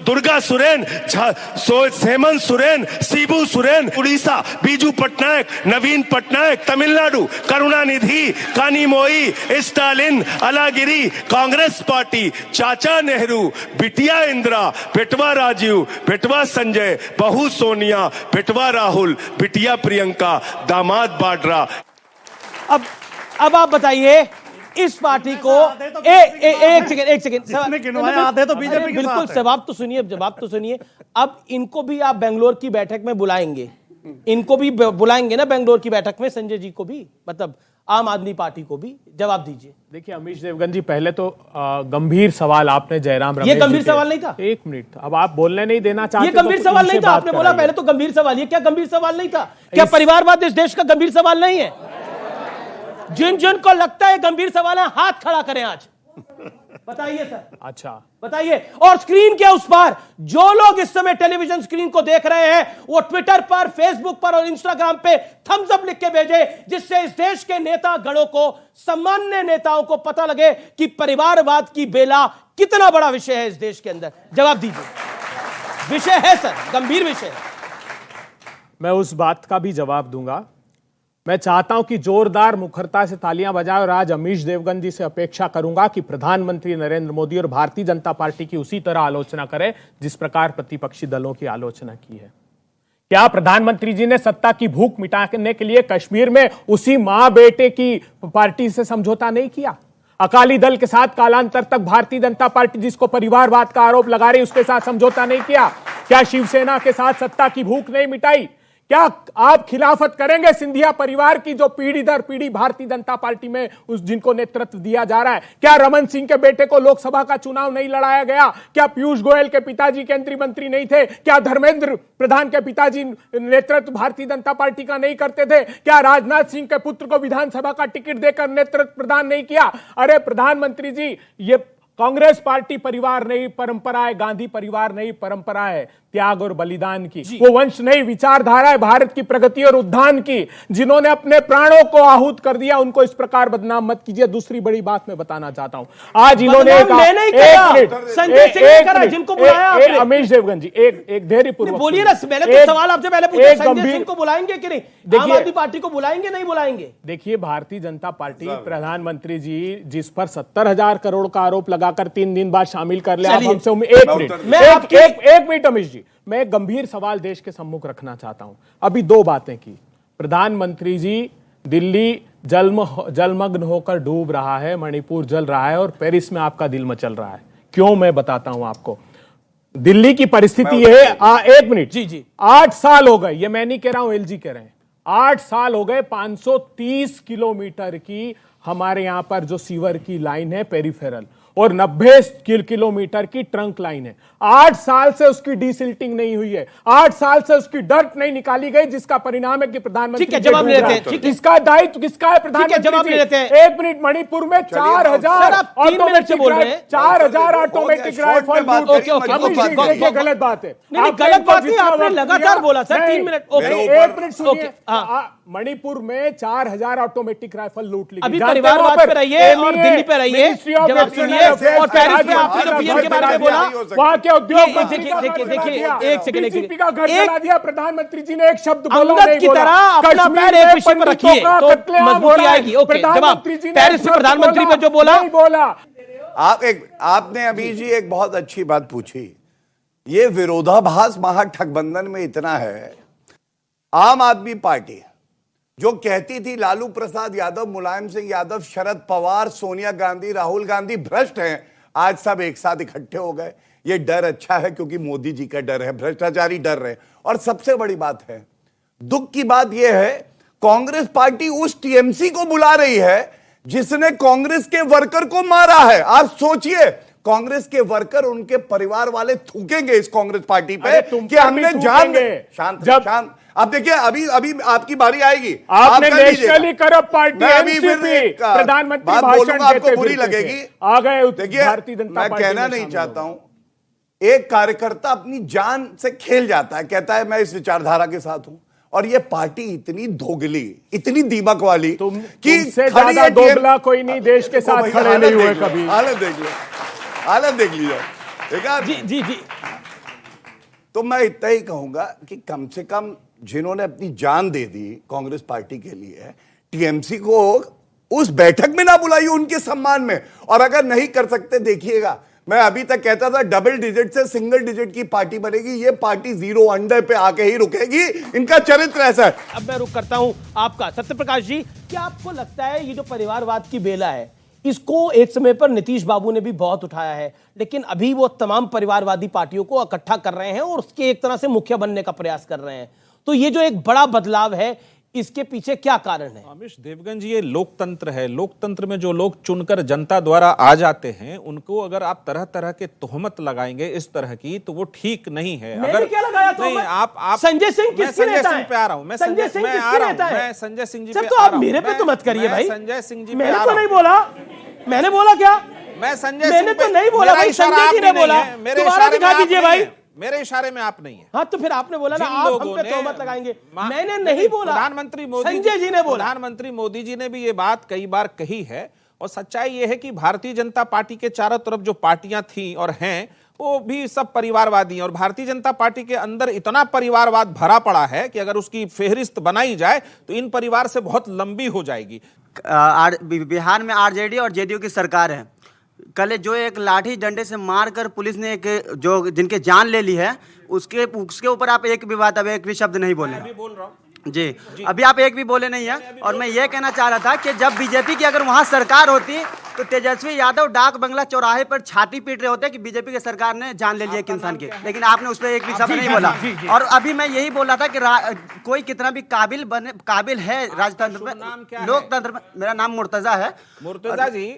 दुर्गा सोरेन, हेमंत सोरेन, शिबू सोरेन, उड़ीसा बीजू पटनायक, नवीन पटनायक, तमिलनाडु करुणानिधि, कानीमोई, स्टालिन, अलागिरी, कांग्रेस पार्टी, चाचा नेहरू, बिटिया इंदिरा, बेटवा राजीव, बेटवा संजय, बहू सोनिया, बेटवा राहुल, बिटिया प्रियंका, दामाद बाड्रा। अब आप बताइए इस पार्टी को एक सेकंड आधे तो बीजेपी के बिल्कुल साथ है। जवाब तो सुनिए। अब इनको भी आप बेंगलोर की बैठक में बुलाएंगे, इनको भी बुलाएंगे ना बेंगलोर की बैठक में, संजय जी को भी, मतलब आम आदमी पार्टी को भी। जवाब दीजिए। देखिए अमीश देवगन जी, पहले तो गंभीर सवाल आपने जयराम रमेश ये गंभीर सवाल नहीं था। एक मिनट, अब आप बोलने नहीं देना चाहते। ये गंभीर सवाल नहीं था, आपने बोला पहले तो गंभीर सवाल। ये क्या गंभीर सवाल नहीं था? क्या परिवारवाद इस देश का गंभीर सवाल नहीं है? जिन जिन को लगता है गंभीर सवाल है, हाथ खड़ा करें आज। बताइए सर। अच्छा बताइए। और स्क्रीन के उस पार जो लोग इस समय टेलीविजन स्क्रीन को देख रहे हैं, वो ट्विटर पर, फेसबुक पर और इंस्टाग्राम पे थम्स अप लिख के भेजे, जिससे इस देश के नेता गणों को, सामान्य नेताओं को पता लगे कि परिवारवाद की बेला कितना बड़ा विषय है इस देश के अंदर। जवाब दीजिए। विषय है सर, गंभीर विषय है। मैं उस बात का भी जवाब दूंगा। मैं चाहता हूं कि जोरदार मुखरता से तालियां बजाएं और आज अमीश देवगन जी से अपेक्षा करूंगा कि प्रधानमंत्री नरेंद्र मोदी और भारतीय जनता पार्टी की उसी तरह आलोचना करें जिस प्रकार प्रतिपक्षी दलों की आलोचना की है। क्या प्रधानमंत्री जी ने सत्ता की भूख मिटाने के लिए कश्मीर में उसी मां बेटे की पार्टी से समझौता नहीं किया? अकाली दल के साथ कालांतर तक भारतीय जनता पार्टी जिसको परिवारवाद का आरोप लगा रही, उसके साथ समझौता नहीं किया? क्या शिवसेना के साथ सत्ता की भूख नहीं मिटाई? क्या आप खिलाफत करेंगे सिंधिया परिवार की, जो पीढ़ी दर पीढ़ी भारतीय जनता पार्टी में उस जिनको नेतृत्व दिया जा रहा है? क्या रमन सिंह के बेटे को लोकसभा का चुनाव नहीं लड़ाया गया? क्या पीयूष गोयल के पिताजी केंद्रीय मंत्री नहीं थे? क्या धर्मेंद्र प्रधान के पिताजी नेतृत्व भारतीय जनता पार्टी का नहीं करते थे? क्या राजनाथ सिंह के पुत्र को विधानसभा का टिकट देकर नेतृत्व प्रदान नहीं किया? अरे प्रधानमंत्री जी, ये कांग्रेस पार्टी परिवार नहीं परंपरा है, गांधी परिवार नहीं परंपरा है त्याग और बलिदान की। वो वंश नहीं, विचारधारा है भारत की प्रगति और उत्थान की। जिन्होंने अपने प्राणों को आहूत कर दिया, उनको इस प्रकार बदनाम मत कीजिए। दूसरी बड़ी बात मैं बताना चाहता हूं, आज इन्होंने जिनको बुलाया आपने। अमीश देवगन जी, एक धैर्य पूर्वक बोलिए ना। मैंने तो सवाल आपसे पहले पूछा, संजय सिंह को बुलाएंगे कि नहीं? आम आदमी पार्टी को बुलाएंगे नहीं बुलाएंगे? देखिए, भारतीय जनता पार्टी, प्रधानमंत्री जी जिस पर 70,000 करोड़ का आरोप लगाकर 3 दिन बाद शामिल कर लिया, हमसे एक मिनट अमीश जी, मैं एक गंभीर सवाल देश के सम्मुख रखना चाहता हूं। अभी 2 बातें की। प्रधानमंत्री जी, दिल्ली जलमग्न होकर डूब रहा है, मणिपुर जल रहा है और पेरिस में आपका दिल मचल रहा है। क्यों, मैं बताता हूं आपको। दिल्ली की परिस्थिति है, एक मिनट जी, 8 साल हो गए, ये मैं नहीं कह रहा हूं, एलजी कह रहे हैं, 8 साल हो गए, 530 किलोमीटर की हमारे यहां पर जो सीवर की लाइन है पेरिफेरल, और 90 किलोमीटर की ट्रंक लाइन है। 8 साल से उसकी डीसिल्टिंग नहीं हुई है, 8 साल से उसकी डर्ट नहीं निकाली गई, जिसका परिणाम है कि प्रधानमंत्री जवाब ले लेते हैं। इसका दायित्व किसका है? प्रधानमंत्री जवाब ले लेते हैं। 1 मिनट, मणिपुर में 4,000 ऑटोमेटिक राइफल। गलत बात है, गलत बात है, आपने लगातार बोला सर। 3 मिनट, 1 मिनट सुनिए। मणिपुर में 4,000 ऑटोमेटिक राइफल लूट ली। अभी परिवारवाद पे रहिए और दिल्ली पे रहिए, जवाब सुनिए। और पेरिस में आपने जो पीएम के बारे में बोला, वहां के उद्योग, देखिए एक सेकंड, का घर जला दिया प्रधानमंत्री जी ने, एक शब्द बोला अंगद की तरह अपना पैर एक विषय पर रखिए तो मजबूती आएगी। ओके, जवाब पेरिस में प्रधानमंत्री ने जो बोला आपने अभी जी एक बहुत अच्छी बात पूछी। ये विरोधाभास महागठबंधन में इतना है। आम आदमी पार्टी जो कहती थी लालू प्रसाद यादव, मुलायम सिंह यादव, शरद पवार, सोनिया गांधी, राहुल गांधी भ्रष्ट हैं, आज सब एक साथ इकट्ठे हो गए। ये डर अच्छा है क्योंकि मोदी जी का डर है, भ्रष्टाचारी डर रहे। और सबसे बड़ी बात है, दुख की बात यह है, कांग्रेस पार्टी उस टीएमसी को बुला रही है जिसने कांग्रेस के वर्कर को मारा है। आप सोचिए, कांग्रेस के वर्कर, उनके परिवार वाले थूकेंगे इस कांग्रेस पार्टी पे कि हमने जान। शांत। अब देखिए, अभी आपकी बारी आएगी। आपने नेशनली करप्ट पार्टी एनसीपी प्रधानमंत्री बात बोलूंगा, आपको बुरी लगेगी। आ गए। देखिए, मैं कहना नहीं चाहता हूं, एक कार्यकर्ता अपनी जान से खेल जाता है, कहता है मैं इस विचारधारा के साथ हूं, और ये पार्टी इतनी दोगली, इतनी दीमक वाली कि तुमसे ज्यादा दोगला कोई नहीं देश के साथ खड़े नहीं हुए कभी। हालत देख लो, हालत देख लीजिए। जी। तो मैं इतना ही कहूंगा कि कम से कम जिन्होंने अपनी जान दे दी कांग्रेस पार्टी के लिए, टीएमसी को उस बैठक में ना बुलाइए उनके सम्मान में। और अगर नहीं कर सकते, देखिएगा, मैं अभी तक कहता था डबल डिजिट से सिंगल डिजिट की पार्टी बनेगी, ये पार्टी 0 अंडर पे आके ही रुकेगी। इनका चरित्र ऐसा है। अब मैं रुक करता हूं आपका सत्यप्रकाश जी, क्या आपको लगता है ये जो परिवारवाद की बेला है, इसको एक समय पर नीतीश बाबू ने भी बहुत उठाया है, लेकिन अभी वो तमाम परिवारवादी पार्टियों को इकट्ठा कर रहे हैं और उसके एक तरह से मुखिया बनने का प्रयास कर रहे हैं, तो ये जो एक बड़ा बदलाव है, इसके पीछे क्या कारण है? अमिश देवगन जी, ये लोकतंत्र है। लोकतंत्र में जो लोग चुनकर जनता द्वारा आ जाते हैं, उनको अगर आप तरह तरह के तोहमत लगाएंगे इस तरह की, तो वो ठीक नहीं है। अगर क्या लगाया नहीं, आप संजय सिंह किसके नेता सिंह पे आ रहा हूं, मैं संजय सिंह मैं आ रहा हूं, मैं संजय सिंह जी पे तो आप मेरे पे तो मत करिए भाई। संजय सिंह जी, मैंने तो नहीं बोला, मैंने बोला क्या? मैं संजय, मैंने तो नहीं बोला भाई, संजय जी ने बोला। मेरे दोबारा दिखा दीजिए भाई। मेरे इशारे में आप नहीं है। हाँ, तो फिर आपने बोला ना आप हम पे तोहमत लगाएंगे। मैंने नहीं बोला, प्रधानमंत्री मोदी, संजय जी ने बोला। प्रधानमंत्री मोदी जी ने भी ये बात कई बार कही है। और सच्चाई ये है कि भारतीय जनता पार्टी के चारों तरफ जो पार्टियां थी और हैं, वो भी सब परिवारवादी हैं। और भारतीय जनता पार्टी के अंदर इतना परिवारवाद भरा पड़ा है कि अगर उसकी फेहरिस्त बनाई जाए तो इन परिवार से बहुत लंबी हो जाएगी। बिहार में आरजेडी और जेडीयू की सरकार है। कल जो एक लाठी डंडे से मारकर पुलिस ने एक जो जिनके जान ले ली है, उसके ऊपर आप एक भी बात, अब एक भी शब्द नहीं बोले। मैं बोल रहा हूं जी, अभी आप एक भी बोले नहीं है। और मैं ये कहना चाह रहा था कि जब बीजेपी की अगर वहां सरकार होती तो तेजस्वी यादव डाक बंगला चौराहे पर छाती पीट रहे होते कि बीजेपी की सरकार ने जान ले लिया एक इंसान की, लेकिन आपने उस पर एक भी शब्द नहीं बोला। और अभी मैं यही बोल रहा था कि कोई कितना भी काबिल है राजतंत्र में, लोकतंत्र में। मेरा नाम मुर्तजा है। मुर्तजा जी,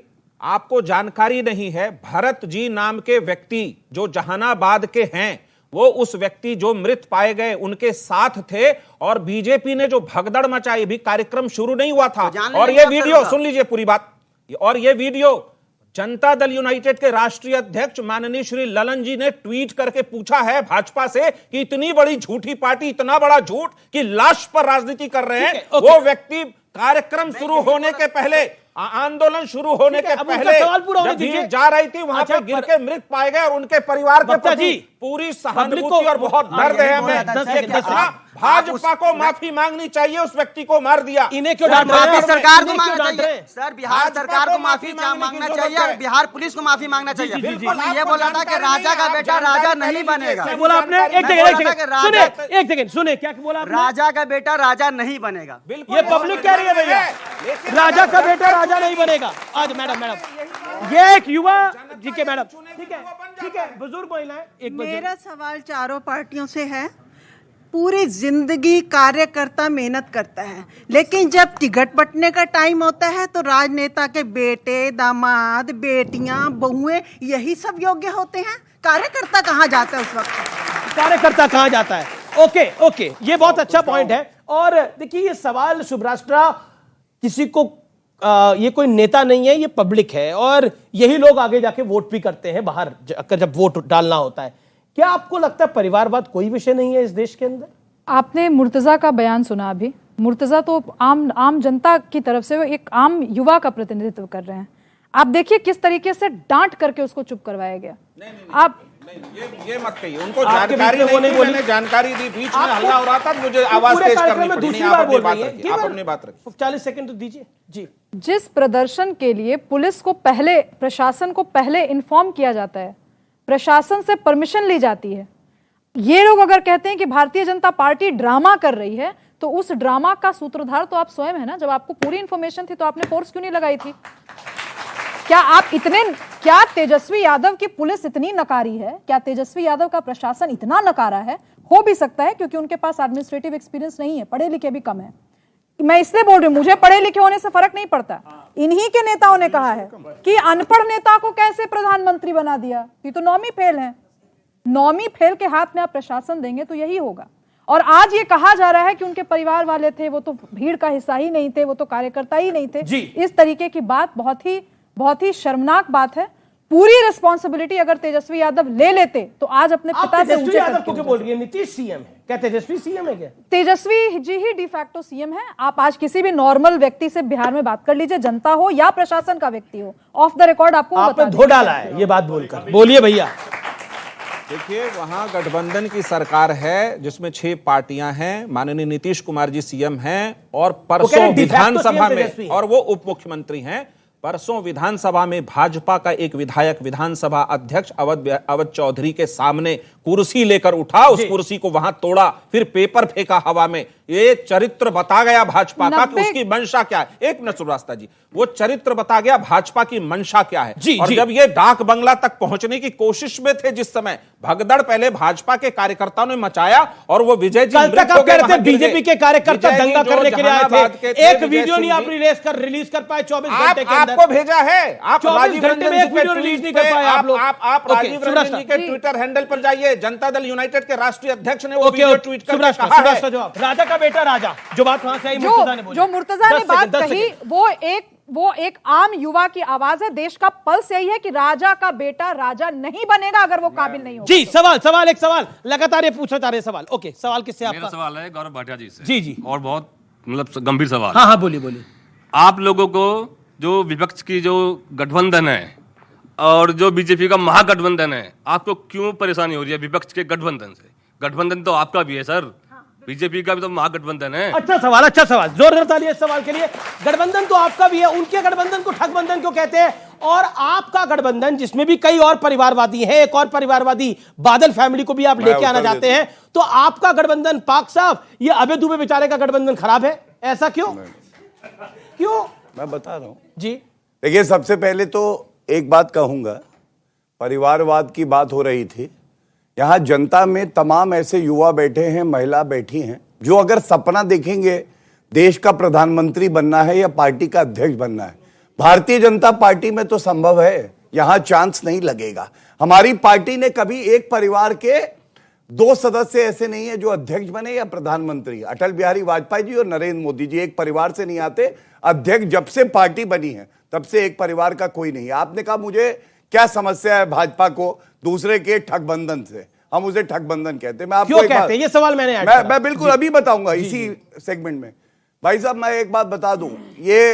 आपको जानकारी नहीं है, भरत जी नाम के व्यक्ति जो जहानाबाद के हैं, वो उस व्यक्ति जो मृत पाए गए उनके साथ थे। और बीजेपी ने जो भगदड़ मचाई, भी कार्यक्रम शुरू नहीं हुआ था। और ये वीडियो सुन लीजिए पूरी बात। और ये वीडियो जनता दल यूनाइटेड के राष्ट्रीय अध्यक्ष माननीय श्री ललन जी ने ट्वीट करके पूछा है भाजपा से कि इतनी बड़ी झूठी पार्टी, इतना बड़ा झूठ कि लाश पर राजनीति कर रहे हैं। वो व्यक्ति कार्यक्रम शुरू होने के पहले, आंदोलन शुरू होने के पहले जब भीड़ जा रही थी, वहां पे गिर के मृत पाए गए और उनके परिवार के प्रति पूरी सहानुभूति और बहुत दर्द है हमें। भाजपा को माफी मांगनी चाहिए, उस व्यक्ति को मार दिया। इन्हें क्यों डांट रहे हैं? सरकार को मांगना चाहिए सर, बिहार सरकार को माफी मांगना चाहिए और बिहार पुलिस को माफी मांगना चाहिए। ये बोला था कि राजा का बेटा राजा नहीं बनेगा। बोला आपने? एक सेकंड सुने, क्या बोला आपने? राजा का बेटा राजा नहीं बनेगा। ये पब्लिक कह रही है भैया, राजा का बेटा राजा नहीं बनेगा। आज मैडम, ये एक युवा जी के मैडम, ठीक है, बुजुर्ग महिलाएं। मेरा सवाल चारों पार्टियों से है। पूरी जिंदगी कार्यकर्ता मेहनत करता है, लेकिन जब टिकट बंटने का टाइम होता है तो राजनेता के बेटे, दामाद, बेटियां, बहुएं, यही सब योग्य होते हैं। कार्यकर्ता कहाँ जाता है उस वक्त? कार्यकर्ता कहाँ जाता है? ओके, ये बहुत अच्छा पॉइंट है। और देखिए, ये सवाल शुभराष्ट्रा किसी को ये कोई नेता नहीं है, ये पब्लिक है और यही लोग आगे जाके वोट भी करते हैं बाहर जब वोट डालना होता है। क्या आपको लगता है परिवारवाद कोई विषय नहीं है इस देश के अंदर? आपने मुर्तजा का बयान सुना अभी। मुर्तजा तो आम जनता की तरफ से एक आम युवा का प्रतिनिधित्व कर रहे हैं। आप देखिए किस तरीके से डांट करके उसको चुप करवाया गया। आप ये मत कहिए, उनको जानकारी नहीं बोली, मैंने जानकारी दी, बीच में हल्ला हो रहा था, मुझे आवाज तेज करनी पड़ी। दूसरी बार बोल रही है, आप अपनी बात रखिए। 40 सेकंड तो दीजिए जी। जिस प्रदर्शन के लिए पुलिस को पहले, प्रशासन को पहले इन्फॉर्म किया जाता है, प्रशासन से परमिशन ली जाती है, ये लोग अगर कहते हैं कि भारतीय जनता पार्टी ड्रामा कर रही है, तो उस ड्रामा का सूत्रधार तो आप स्वयं है ना। जब आपको पूरी इंफॉर्मेशन थी तो आपने फोर्स क्यों नहीं लगाई थी? क्या तेजस्वी यादव की पुलिस इतनी नकारी है? क्या तेजस्वी यादव का प्रशासन इतना नकारा है? हो भी सकता है क्योंकि उनके पास एडमिनिस्ट्रेटिव एक्सपीरियंस नहीं है, पढ़े लिखे भी कम है। मैं इसलिए बोल रही हूं, मुझे पढ़े लिखे होने से फर्क नहीं पड़ता। इन्हीं के नेताओं ने कहा है कि अनपढ़ नेता को कैसे प्रधानमंत्री बना दिया, ये तो नौवीं फेल है। नौवीं फेल के हाथ में आप प्रशासन देंगे तो यही होगा। और आज ये कहा जा रहा है कि उनके परिवार वाले थे, वो तो भीड़ का हिस्सा ही नहीं थे, वो तो कार्यकर्ता ही नहीं थे। इस तरीके की बात बहुत ही शर्मनाक बात है। पूरी रिस्पॉन्सिबिलिटी अगर तेजस्वी यादव ले लेते तो आज अपने पिता से ऊंचे यादव क्यों बोल रही है? नीतीश सीएम है क्या? तेजस्वी सीएम है क्या? तेजस्वी जी ही डिफैक्टो सीएम है। आप आज किसी भी नॉर्मल व्यक्ति से बिहार में बात कर लीजिए, जनता हो या प्रशासन का व्यक्ति हो, ऑफ द रिकॉर्ड आपको आपने धो डाला है ये बात बोलकर। बोलिए भैया। देखिए, वहां गठबंधन की सरकार है जिसमें 6 पार्टियां हैं, माननीय नीतीश कुमार जी सीएम हैं और परसों विधानसभा में, और वो उप मुख्यमंत्री हैं। परसों विधानसभा में भाजपा का एक विधायक विधानसभा अध्यक्ष अवध चौधरी के सामने कुर्सी लेकर उठा, उस कुर्सी को वहां तोड़ा, फिर पेपर फेंका हवा में। ये चरित्र बता गया भाजपा का कि उसकी मंशा क्या है। एक मिनट श्रीवास्तव जी, वो चरित्र बता गया भाजपा की मंशा क्या है। और जब ये डाक बंगला तक पहुंचने की कोशिश में थे, जिस समय भगदड़ पहले भाजपा के कार्यकर्ताओं ने मचाया और वो विजय जी कल तक आप कह रहे थे बीजेपी के कार्यकर्ता दंगा करने के लिए आए थे, एक वीडियो नहीं आप रिलीज कर पाए 24 घंटे के अंदर। आपको भेजा है, आप 24 घंटे में एक वीडियो रिलीज नहीं कर पाए आप लोग। आप राजीव रंजन जी के ट्विटर हैंडल पर जाइए, जनता दल यूनाइटेड के राष्ट्रीय अध्यक्ष ने वो वीडियो ट्वीट करके कहा है। राजा का बेटा राजा, जो बात वहां से आई मुर्तजा ने बोली, जो मुर्तजा ने बात कही, वो एक आम युवा की आवाज है। देश का पल्स यही है कि राजा का बेटा राजा नहीं बनेगा अगर वो काबिल नहीं होगा। जी एक सवाल लगातार ये पूछा जा रहे सवाल। ओके, सवाल किससे? आपका सवाल है गौरव भाटिया जी से। जी और बहुत मतलब गंभीर सवाल। हाँ बोलिए। आप लोगों को जो विपक्ष की जो गठबंधन है और जो बीजेपी का महागठबंधन है, आपको क्यों परेशानी हो रही है विपक्ष के गठबंधन से? गठबंधन तो आपका भी है सर, बीजेपी का भी तो महागठबंधन है। अच्छा सवाल जोरदार ताली इस सवाल के लिए। गठबंधन तो आपका भी है, उनके गठबंधन को ठगबंधन क्यों कहते हैं? और आपका गठबंधन जिसमें भी कई और परिवारवादी हैं, एक और परिवारवादी बादल फैमिली को भी आप लेके आना चाहते हैं, तो आपका गठबंधन पाक साहब, ये अबे दुबे बेचारे का गठबंधन खराब है, ऐसा क्यों? मैं बता रहा हूं जी। देखिए, सबसे पहले तो एक बात कहूंगा, परिवारवाद की बात हो रही थी, यहां जनता में तमाम ऐसे युवा बैठे हैं, महिला बैठी हैं, जो अगर सपना देखेंगे देश का प्रधानमंत्री बनना है या पार्टी का अध्यक्ष बनना है, भारतीय जनता पार्टी में तो संभव है, यहां चांस नहीं लगेगा। हमारी पार्टी ने कभी एक परिवार के 2 सदस्य ऐसे नहीं है जो अध्यक्ष बने या प्रधानमंत्री। अटल बिहारी वाजपेयी जी और नरेंद्र मोदी जी एक परिवार से नहीं आते। अध्यक्ष जब से पार्टी बनी है तब से एक परिवार का कोई नहीं। आपने कहा मुझे क्या समस्या है भाजपा को दूसरे के ठगबंधन से? हम उसे ठगबंधन कहते हैं। मैं आपको क्यों कहते हैं? ये सवाल मैं बिल्कुल अभी बताऊंगा इसी सेगमेंट में। भाई साहब, मैं एक बात बता दूं, ये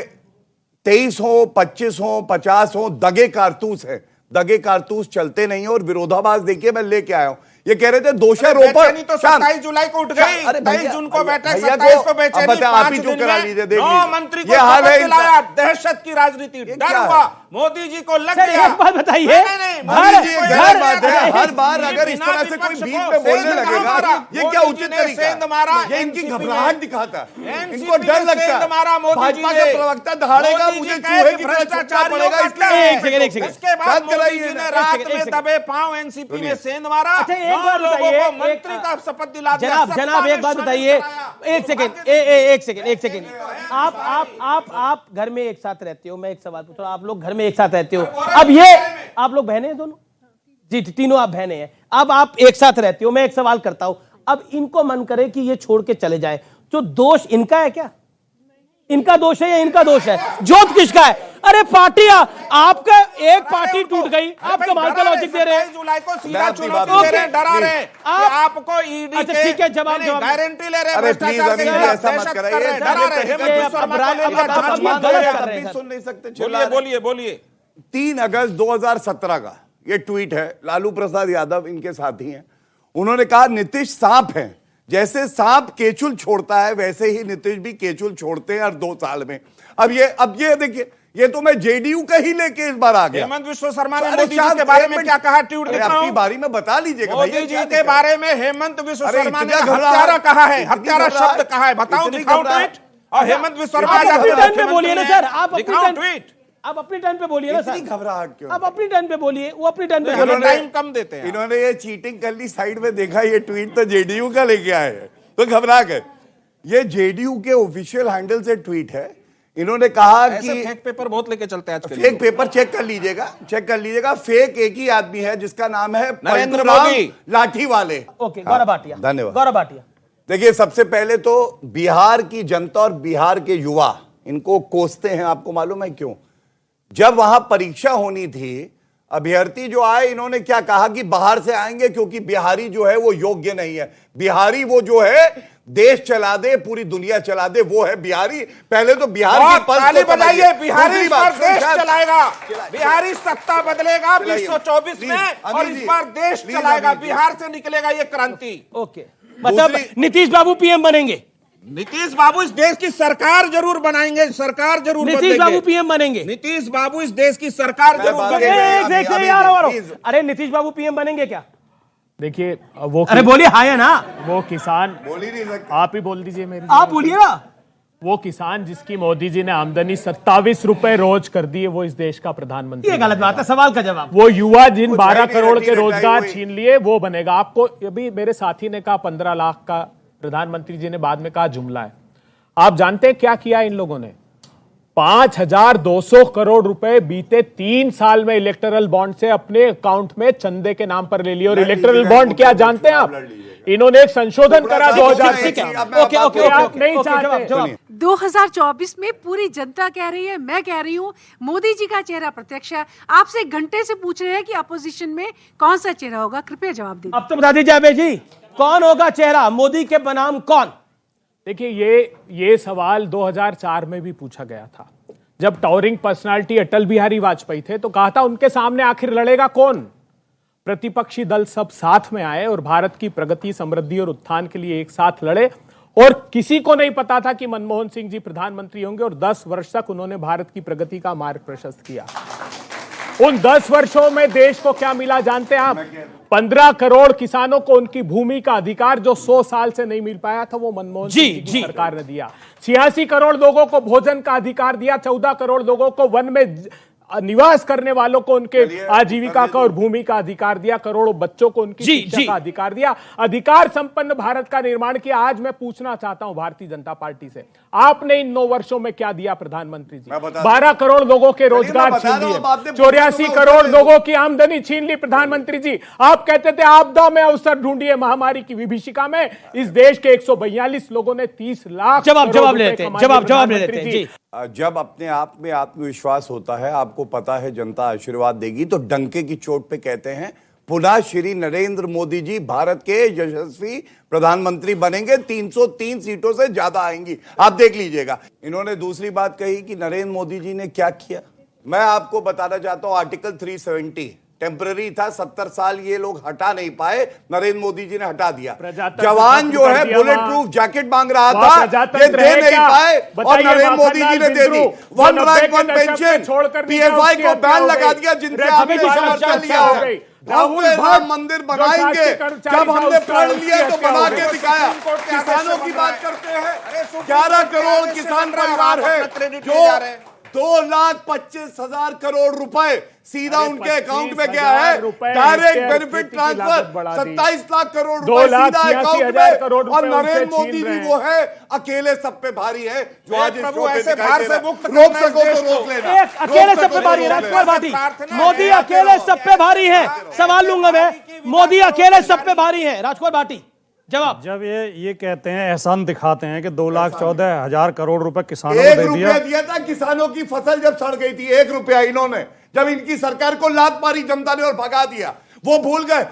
23 हो, 25 हो, 50 हो, दगे कारतूस है। दगे कारतूस चलते नहीं है। और विरोधाभास देखिए, मैं लेके आया हूं। ये कह रहे थे दोषारोपण तो 27 जुलाई को उठ गई, 23 जून को बैठक, 27 को बेचैनी, आप ही चुप करा लीजिए। देखिए, मंत्री को दहशत की राजनीति, डर हुआ, मोदी जी को लग गया। एक बात बताइए, हर बार अगर इस तरह से कोई बीच में बोलने लगेगा, ये क्या उचित तरीका है? ये इनकी घबराहट दिखाता है, इनको डर लगता है। भाजपा के प्रवक्ता दहाड़ेगा, मुझे चूहे की तरह छुपना पड़ेगा, इसलिए इसके बाद मोदी जी ने रात में दबे पांव एनसीपी में सेंध मारा। एक बात बताइए, मंत्री का शपथ दिला दिया। जनाब एक बात बताइए, एक सेकंड। आप घर में एक साथ रहते हो, मैं एक सवाल पूछ रहा हूं, आप लोग घर में एक साथ रहते हो, अब ये आप लोग बहने हैं दोनों? जी, तीनों आप बहने हैं। अब आप एक साथ रहते हो, मैं एक सवाल करता हूं, अब इनको मन करे कि ये छोड़ के चले जाए, तो दोष इनका है क्या? इनका दोष है या इनका दोष है? जोत किसका है? अरे पार्टियां, आपका एक पार्टी टूट गई, आप कमाल का लॉजिक दे रहे हैं। जुलाई को सीधा चुनौती दे रहे हैं, डरा रहे हैं आपको ईडी के। अच्छा ठीक है, जवाब गारंटी ले रहे हैं, भ्रष्टाचार के लिए ऐसा मत कराइए, डरा रहे हैं। सुन नहीं सकते। बोलिए। 3 अगस्त 2017 का ये ट्वीट है, लालू प्रसाद यादव इनके साथी हैं। उन्होंने कहा नीतीश सांप है, जैसे सांप केचुल छोड़ता है वैसे ही नीतीश भी केचुल छोड़ते हैं हर 2 साल में। अब ये देखिए, ये तो मैं जेडीयू का ही लेके इस बार आ गया। हेमंत विश्व शर्मा ने मोदी जी के बारे में क्या कहा? ट्वीट दिखाऊं? अपनी बारी में बता लीजिएगा। मोदी जी के बारे में हेमंत विश्व शर्मा ने हत्यारा कहा है, हत्यारा शब्द कहा है। बताऊं, दिखाऊं ट्वीट? और हेमंत विश्व शर्मा अपनी टर्न पे बोलिए ना सर, आप अपनी ट्वीट आप अपनी टर्न पे बोलिए ना सर। घबराहट क्यों? आप अपनी टर्न पे बोलिए, वो अपनी टर्न पे बोलिए। टाइम कम देते हैं। इन्होंने ये चीटिंग कर ली, साइड में देखा ये ट्वीट तो जेडीयू का लेके आए हैं, तो घबरा गए। ये जेडीयू के ऑफिशियल हैंडल से ट्वीट है। इन्होंने कहा कि फेक पेपर बहुत लेके चलते हैं आजकल। फेक पेपर चेक कर लीजिएगा। फेक एक ही आदमी है जिसका नाम है नरेंद्र मोदी, लाठी वाले। ओके, गौरव भाटिया। धन्यवाद। गौरव भाटिया, देखिए, सबसे पहले तो बिहार की जनता और बिहार के युवा इनको कोसते हैं। आपको मालूम है क्यों? जब वहां परीक्षा होनी थी, अभ्यर्थी जो आए इन्होंने क्या कहा कि बाहर से आएंगे क्योंकि बिहारी जो है वो योग्य नहीं है। बिहारी वो जो है देश चला दे, पूरी दुनिया चला दे, वो है बिहारी। पहले तो बिहार की ताली बजाइए, बिहारी इस बार देश चलाएगा, बिहारी सत्ता बदलेगा 2024 में और इस बार देश चलाएगा, बिहार से निकलेगा ये क्रांति। ओके, मतलब नीतीश बाबू पीएम बनेंगे। नीतीश बाबू इस देश की सरकार जरूर बनाएंगे, सरकार जरूर नीतीश बाबू पीएम बनेंगे। नीतीश बाबू इस देश की सरकार जरूर बनेंगे। अरे नीतीश बाबू पीएम बनेंगे क्या? देखिए वो, अरे बोलिए हाँ या ना। वो किसान, बोल ही नहीं सकते, आप ही बोल दीजिए मेरी, आप बोलिए ना। वो किसान जिसकी मोदी जी ने आमदनी 27 रुपए रोज कर दी है, वो इस देश का प्रधानमंत्री। ये गलत बात है, सवाल का जवाब। वो युवा जिन 12 करोड़ के रोजगार छीन लिए वो बनेगा। आपको अभी मेरे साथी ने कहा 15 लाख का, प्रधानमंत्री जी ने बाद में कहा जुमला है। आप जानते हैं क्या किया इन लोगों ने? 5200 करोड़ रुपए बीते 3 साल में इलेक्टोरल बॉन्ड से अपने अकाउंट में चंदे के नाम पर ले लिए। और इलेक्टोरल बॉन्ड क्या जानते हैं आप? इन्होंने एक संशोधन करा 2006 आप नहीं चाहते। 2024 में पूरी जनता कह रही है, मैं कह रही हूँ, मोदी जी का चेहरा प्रत्यक्ष है। आपसे एक घंटे से पूछ रहे हैं कि अपोजिशन में कौन सा चेहरा होगा, कृपया जवाब दीजिए। अब तो बता दीजिए अबे जी, कौन होगा चेहरा, मोदी के बनाम कौन? देखिए ये सवाल 2004 में भी पूछा गया था, जब टावरिंग पर्सनालिटी अटल बिहारी वाजपेयी थे, तो कहा था उनके सामने आखिर लड़ेगा कौन? प्रतिपक्षी दल सब साथ में आए और भारत की प्रगति, समृद्धि और उत्थान के लिए एक साथ लड़े। और किसी को नहीं पता था कि मनमोहन सिंह जी प्रधानमंत्री होंगे, और 10 वर्ष तक उन्होंने भारत की प्रगति का मार्ग प्रशस्त किया। उन 10 वर्षों में देश को क्या मिला जानते हैं आप? 15 करोड़ किसानों को उनकी भूमि का अधिकार जो 100 साल से नहीं मिल पाया था, वो मनमोहन सिंह जी की सरकार ने दिया। 86 करोड़ लोगों को भोजन का अधिकार दिया। 14 करोड़ लोगों को वन में निवास करने वालों को उनके आजीविका का और भूमि का अधिकार दिया। करोड़ों बच्चों को उनकी शिक्षा का अधिकार दिया। अधिकार संपन्न भारत का निर्माण किया। आज मैं पूछना चाहता हूं भारतीय जनता पार्टी से, आपने इन 9 वर्षों में क्या दिया प्रधानमंत्री जी? 12 करोड़ लोगों के रोजगार छीन लिए, 84 करोड़ लोगों की आमदनी छीन ली प्रधानमंत्री जी। आप कहते थे आपदा में अवसर ढूंढिए, महामारी की विभीषिका में इस देश के 142 लोगों ने 30 लाख जवाब लेते हैं, जवाब ले लेते हैं जी। जब अपने आप में आत्मविश्वास होता है, आपको पता है जनता आशीर्वाद देगी, तो डंके की चोट पे कहते हैं पुनः श्री नरेंद्र मोदी जी भारत के यशस्वी प्रधानमंत्री बनेंगे। 303 सीटों से ज्यादा आएंगी, आप देख लीजिएगा। इन्होंने दूसरी बात कही कि नरेंद्र मोदी जी ने क्या किया। मैं आपको बताना चाहता हूं, आर्टिकल 370 टेम्पररी था, 70 साल ये लोग हटा नहीं पाए, नरेंद्र मोदी जी ने हटा दिया। जवान जो है बुलेट प्रूफ जैकेट मांग रहा था, ये दे नहीं पाए और नरेंद्र मोदी जी ने दे दी। 1 रैंक 1 पेंशन, पीएफआई को बैन लगा दिया, जिनसे आपने समर्थन लिया है। भव्य राम मंदिर बनाएंगे, जब हमने पढ़ लिया तो बना के दिखाया। किसानों की बात करते हैं, 11 करोड़ किसान परिवार है जो 2,25,000 करोड़ रुपए सीधा उनके अकाउंट में गया है। Direct benefit transfer 27 lakh crore रुपए सीधा अकाउंट में। और नरेंद्र मोदी जी वो है अकेले सब पे भारी है, जो आज ऐसे भार से मुक्त रोक सको तो रोक लेना। अकेले सब पे भारी है राजकुमार भाटी, मोदी अकेले सब पे भारी है। सवाल लूंगा मैं, मोदी अकेले सब पे भारी है। राजकुमार भाटी जवाब। जब ये कहते हैं, एहसान दिखाते हैं कि 2,14,000 करोड़ रुपए किसानों को दे दिया। 1 रुपया दिया था किसानों की फसल जब सड़ गई थी, 1 रुपया इन्होंने, जब इनकी सरकार को लात मारी जनता ने और भगा दिया, वो भूल गए।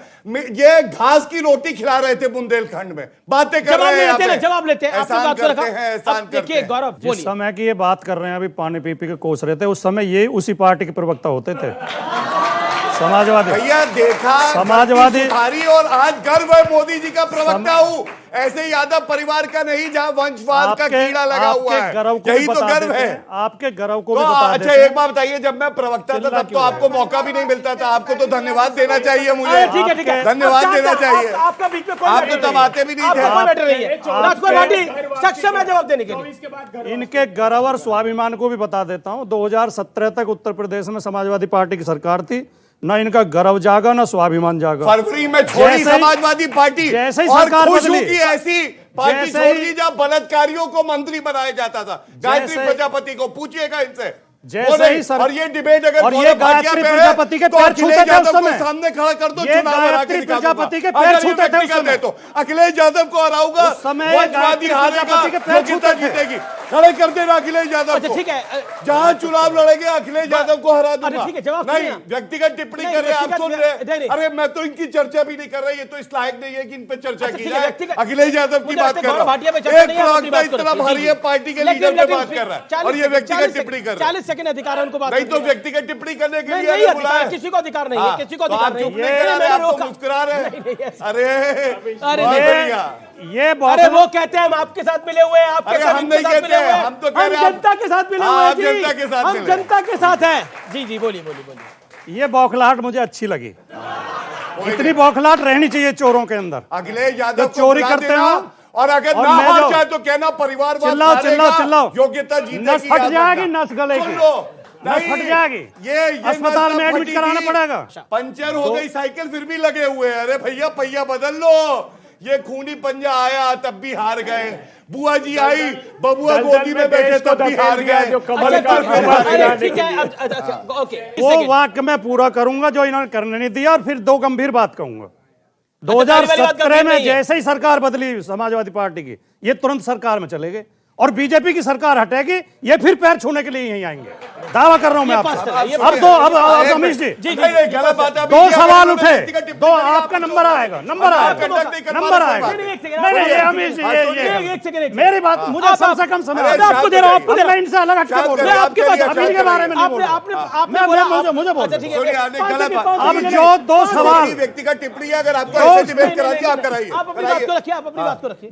ये घास की रोटी खिला रहे थे बुंदेलखंड में, बातें कर रहे हैं। जवाब लेते हैं, एहसान करते हैं, एहसान करते हैं। गौरव, जिस समय की ये बात कर रहे हैं, अभी पानी पी के कोस रहे थे, उस समय ये उसी पार्टी के प्रवक्ता होते थे, समाजवादी। भैया देखा, समाजवादी और आज गर्व है मोदी जी का प्रवक्ता हूँ। ऐसे यादव परिवार का नहीं, जहां वंशवाद का कीड़ा लगा हुआ है, यही तो गर्व है। आपके गर्व को तो अच्छा एक बात बताइए, जब मैं प्रवक्ता था तब तो आपको मौका भी नहीं मिलता था, आपको तो धन्यवाद देना चाहिए मुझे। ठीक है, धन्यवाद देना चाहिए। आपका बीच में आप तो तब आते भी नहीं थे। राजकुमार भाटी सक्षम है जवाब देने के लिए। इनके गर्व और स्वाभिमान को भी बता देता हूं, 2017 तक उत्तर प्रदेश में समाजवादी पार्टी की सरकार थी, ना इनका गर्व जागा ना स्वाभिमान जागा। फरवरी में छोड़ी समाजवादी पार्टी, जैसे ही और सरकार खुश बदली, की ऐसी पार्टी छोड़ दी जहां बलात्कारियों को मंत्री बनाया जाता था। गायत्री प्रजापति को पूछिएगा इनसे, जैसे ही और ये डिबेट अगर और ये गायत्री प्रजापति के पैर छूते थे उस समय, सामने खड़ा कर दो, ये गायत्री प्रजापति के पैर छूते थे उस समय, तो अखिलेश यादव को हराऊंगा, उस समय गायत्री प्रजापति के पैर छूते थे। जीतेगी। खड़े कर देना अखिलेश यादव अच्छा को। ठीक है जहां चुनाव लड़ेंगे अखिलेश यादव को हरा दूंगा। ठीक है, जवाब नहीं, सुनिए। व्यक्तिगत टिप्पणी नहीं, कर रहे हैं, आप व्यक्तिगत सुन नहीं, रहे। अरे मैं तो इनकी चर्चा भी नहीं कर रहा, ये तो इस लायक नहीं है कि इन पे चर्चा अच्छा, की ठीक है, जाए। व्यक्तिगत- अखिलेश यादव की मुझे बात लगता है कर गौरव रहा भाटिया पे हूं। चर्चा एक नहीं है, आप अपनी प्रवक्ता बात करो। इतना जी, भारी जी। है, पार्टी के लीडर पे बात कर रहा है और ये व्यक्तिगत टिप्पणी कर रहा है। 40 सेकंड अधिकार है उनको बात नहीं तो करने का। व्यक्तिगत टिप्पणी करने के नहीं, लिए नहीं हमें अधिकार, बुलाया। किसी को अधिकार नहीं है, हाँ, किसी को तो अधिकार आप नहीं चुप नहीं करा रहे, मैंने आप तो रोका। मुस्कुरा रहे नहीं, नहीं, हैं। ऐसा- अरे अरे बहुत नहीं, बढ़िया। अरे वो कहते हैं हम आपके साथ मिले हुए हैं, आपके अरे साथ हम इनके नहीं साथ कहते मिले हुए हैं, हैं, हम तो कह रहे हैं जनता के साथ मिले हाँ, हुए हैं आप जी। जनता के साथ हम मिले। जनता के साथ हैं। जी जी बोलिए बोलिए बोलिए। ये बौखलाहट मुझे अच्छी लगी। इतनी बौखलाहट रहनी चाहिए चोरों के अंदर। अखिलेश यादव जो को चोरी बुला करते देना, हो और अगर और ना मैं हार जो- जाए तो कहना परिवार चिल्लाओ चिल्लाओ चिल्लाओ, योग्यता जीतने नस की फट याद जाएगी, रखना। नस गलेगी, सुन लो, नस नहीं, फट जाएगी, ये अस्पताल नस में एडमिट फटी कराना थी, पड़ेगा। पंचर हो गई साइकिल फिर भी लगे हुए हैं। अरे भैया पहिया बदल लो। ये खूनी पंजा आया तब भी हार गए। बुआ जी आई, बबुआ गोदी में बैठे तब भी हार गए। ठीक है ओके वो वाक्य मैं पूरा करूंगा जो इन्होंने करने नहीं दिया, और फिर दो गंभीर बात कहूंगा। 2017 में जैसे ही सरकार बदली समाजवादी पार्टी की, ये तुरंत सरकार में चले गए और बीजेपी की सरकार हटेगी, ये फिर पैर छूने के लिए यहीं आएंगे। दावा कर रहा हूं मैं आपसे। अब अमीश जी दो सवाल उठे, दो आपका नंबर आएगा, नंबर आएगा। नहीं अमीश जी, ये मेरी बात मुझे सबसे कम समय आपको दे रहा हूं, मैं इनसे अलग हटके बोल रहा हूं। आपके बात अमीश के बारे में नहीं बोल रहा। मुझे बोल अब जो दो सवाल व्यक्तिगत टिप्पणी अगर आपको ऐसे डिबेट करा दिया, आप कराइए। आप अपनी बात को रखिए, आप अपनी बात को रखिए।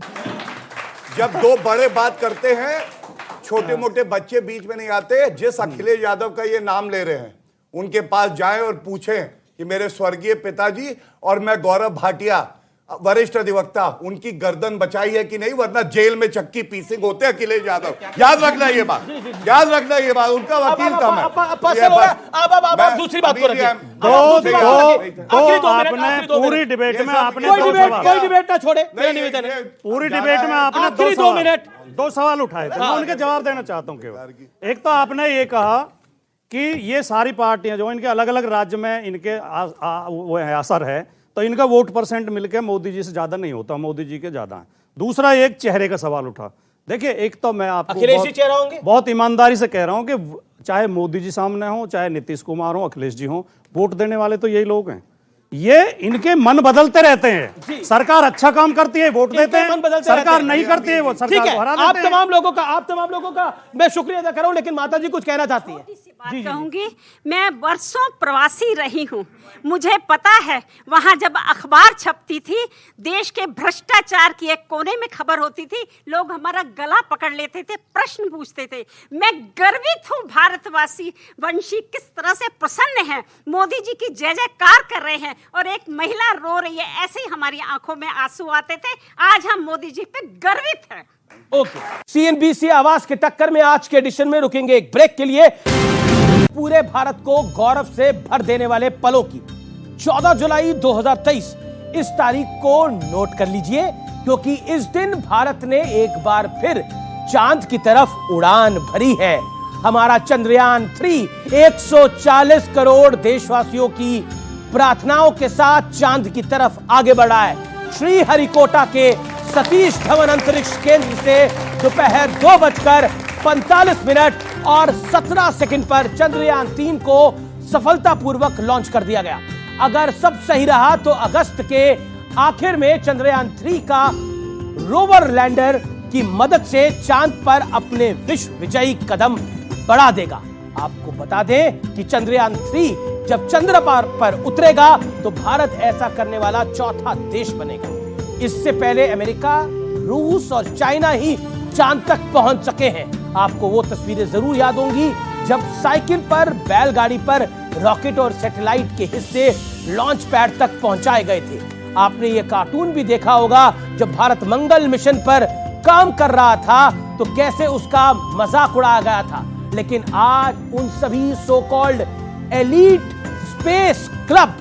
जब दो बड़े बात करते हैं, छोटे मोटे बच्चे बीच में नहीं आते। जिस अखिलेश यादव का ये नाम ले रहे हैं, उनके पास जाएं और पूछें कि मेरे स्वर्गीय पिताजी और मैं गौरव भाटिया वरिष्ठ अधिवक्ता, उनकी गर्दन बचाई है कि नहीं, वरना जेल में चक्की पीसिंग होते अखिलेश यादव। याद रखना ये बात, याद रखना ये बात। उनका वकील था मैं। अब दूसरी बात को रखिए। दो आपने पूरी डिबेट में आपने कोई डिबेट ना छोड़े, मेरा निवेदन है। पूरी डिबेट में आपने दो सवाल उठाए थे, मैं उनके जवाब देना चाहता हूं केवल। एक तो आपने ये कहा कि ये सारी पार्टियां जो इनके अलग अलग राज्य में इनके वो है असर है, तो इनका वोट परसेंट मिलकर मोदी जी से ज्यादा नहीं होता, मोदी जी के ज्यादा है। दूसरा एक चेहरे का सवाल उठा। देखिए, एक तो मैं आपको बहुत ईमानदारी से कह रहा हूं कि चाहे मोदी जी सामने हो, चाहे नीतीश कुमार हो, अखिलेश जी हो, वोट देने वाले तो यही लोग हैं। ये इनके मन बदलते रहते हैं। सरकार अच्छा काम करती है, वोट देते हैं, सरकार नहीं करती है, वो सरकार को हरा देते हैं। आप तमाम लोगों का मैं शुक्रिया अदा कर रहा हूं, लेकिन माता जी कुछ कहना चाहती है। जी कहूंगी, मैं वर्षों प्रवासी रही हूं, मुझे पता है वहां जब अखबार छपती थी, देश के भ्रष्टाचार की एक कोने में खबर होती थी, लोग हमारा गला पकड़ लेते थे, प्रश्न पूछते थे। मैं गर्वित हूं, भारतवासी वंशी किस तरह से प्रसन्न है, मोदी जी की जय जयकार कर रहे हैं, और एक महिला रो रही है, ऐसे ही हमारी आंखों में आंसू आते थे। आज हम मोदी जी पे गर्वित हैं। ओके, CNBC आवाज के टक्कर में आज के एडिशन में रुकेंगे एक ब्रेक के लिए। पूरे भारत को गौरव से भर देने वाले पलों की 14 जुलाई 2023 इस तारीख को नोट कर लीजिए, क्योंकि इस दिन भारत ने एक बार फिर चांद की तरफ उड़ान भरी है। हमारा चंद्रयान 3 140 करोड़ देशवासियों की प्रार्थनाओं के साथ चांद की तरफ आगे बढ़ा है। श्रीहरिकोटा के सतीश धवन अंतरिक्ष केंद्र से दोपहर 2:45 और 17 सेकंड पर चंद्रयान 3 को सफलतापूर्वक लॉन्च कर दिया गया। अगर सब सही रहा तो अगस्त के आखिर में चंद्रयान 3 का रोवर लैंडर की मदद से चांद पर अपने विश्व विजयी कदम बढ़ा देगा। आपको बता दें कि चंद्रयान 3 जब चंद्र पर उतरेगा तो भारत ऐसा करने वाला चौथा देश बनेगा। इससे पहले अमेरिका, रूस और चाइना ही चांद तक पहुंच सके हैं। आपको वो तस्वीरें जरूर याद होंगी जब साइकिल पर, बैलगाड़ी पर रॉकेट और सैटेलाइट के हिस्से लॉन्च पैड तक पहुंचाए गए थे। आपने ये कार्टून भी देखा होगा जब भारत मंगल मिशन पर काम कर रहा था तो कैसे उसका मजाक उड़ाया गया था। लेकिन आज उन सभी so called elite space club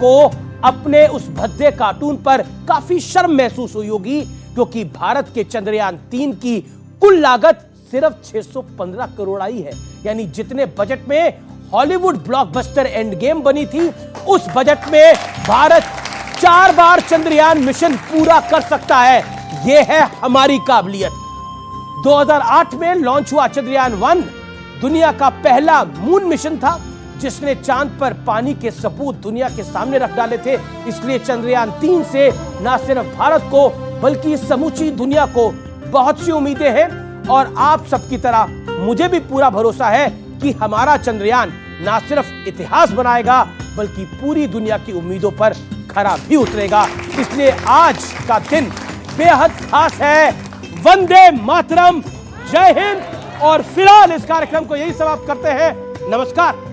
को अपने उस भद्दे कार्टून पर काफी शर्म महसूस हुई होगी, क्योंकि भारत के चंद्रयान 3 की कुल लागत सिर्फ 615 करोड़ आई है। यानी जितने बजट में हॉलीवुड ब्लॉकबस्टर एंड गेम बनी थी, उस बजट में भारत 4 बार चंद्रयान मिशन पूरा कर सकता है। यह है हमारी काबिलियत। 2008 में लॉन्च हुआ चंद्रयान-1 दुनिया का पहला मून मिशन था जिसने चांद पर पानी के सबूत दुनिया के सामने रख डाले थे। इसलिए चंद्रयान-3 से न सिर्फ भारत को बल्कि समूची दुनिया को बहुत सी उम्मीदें हैं और आप सबकी तरह मुझे भी पूरा भरोसा है कि हमारा चंद्रयान न सिर्फ इतिहास बनाएगा बल्कि पूरी दुनिया की उम्मीदों पर खरा भी उतरेगा। इसलिए आज का दिन बेहद खास है। वंदे मातरम, जय हिंद। और फिलहाल इस कार्यक्रम को यही समाप्त करते हैं। नमस्कार।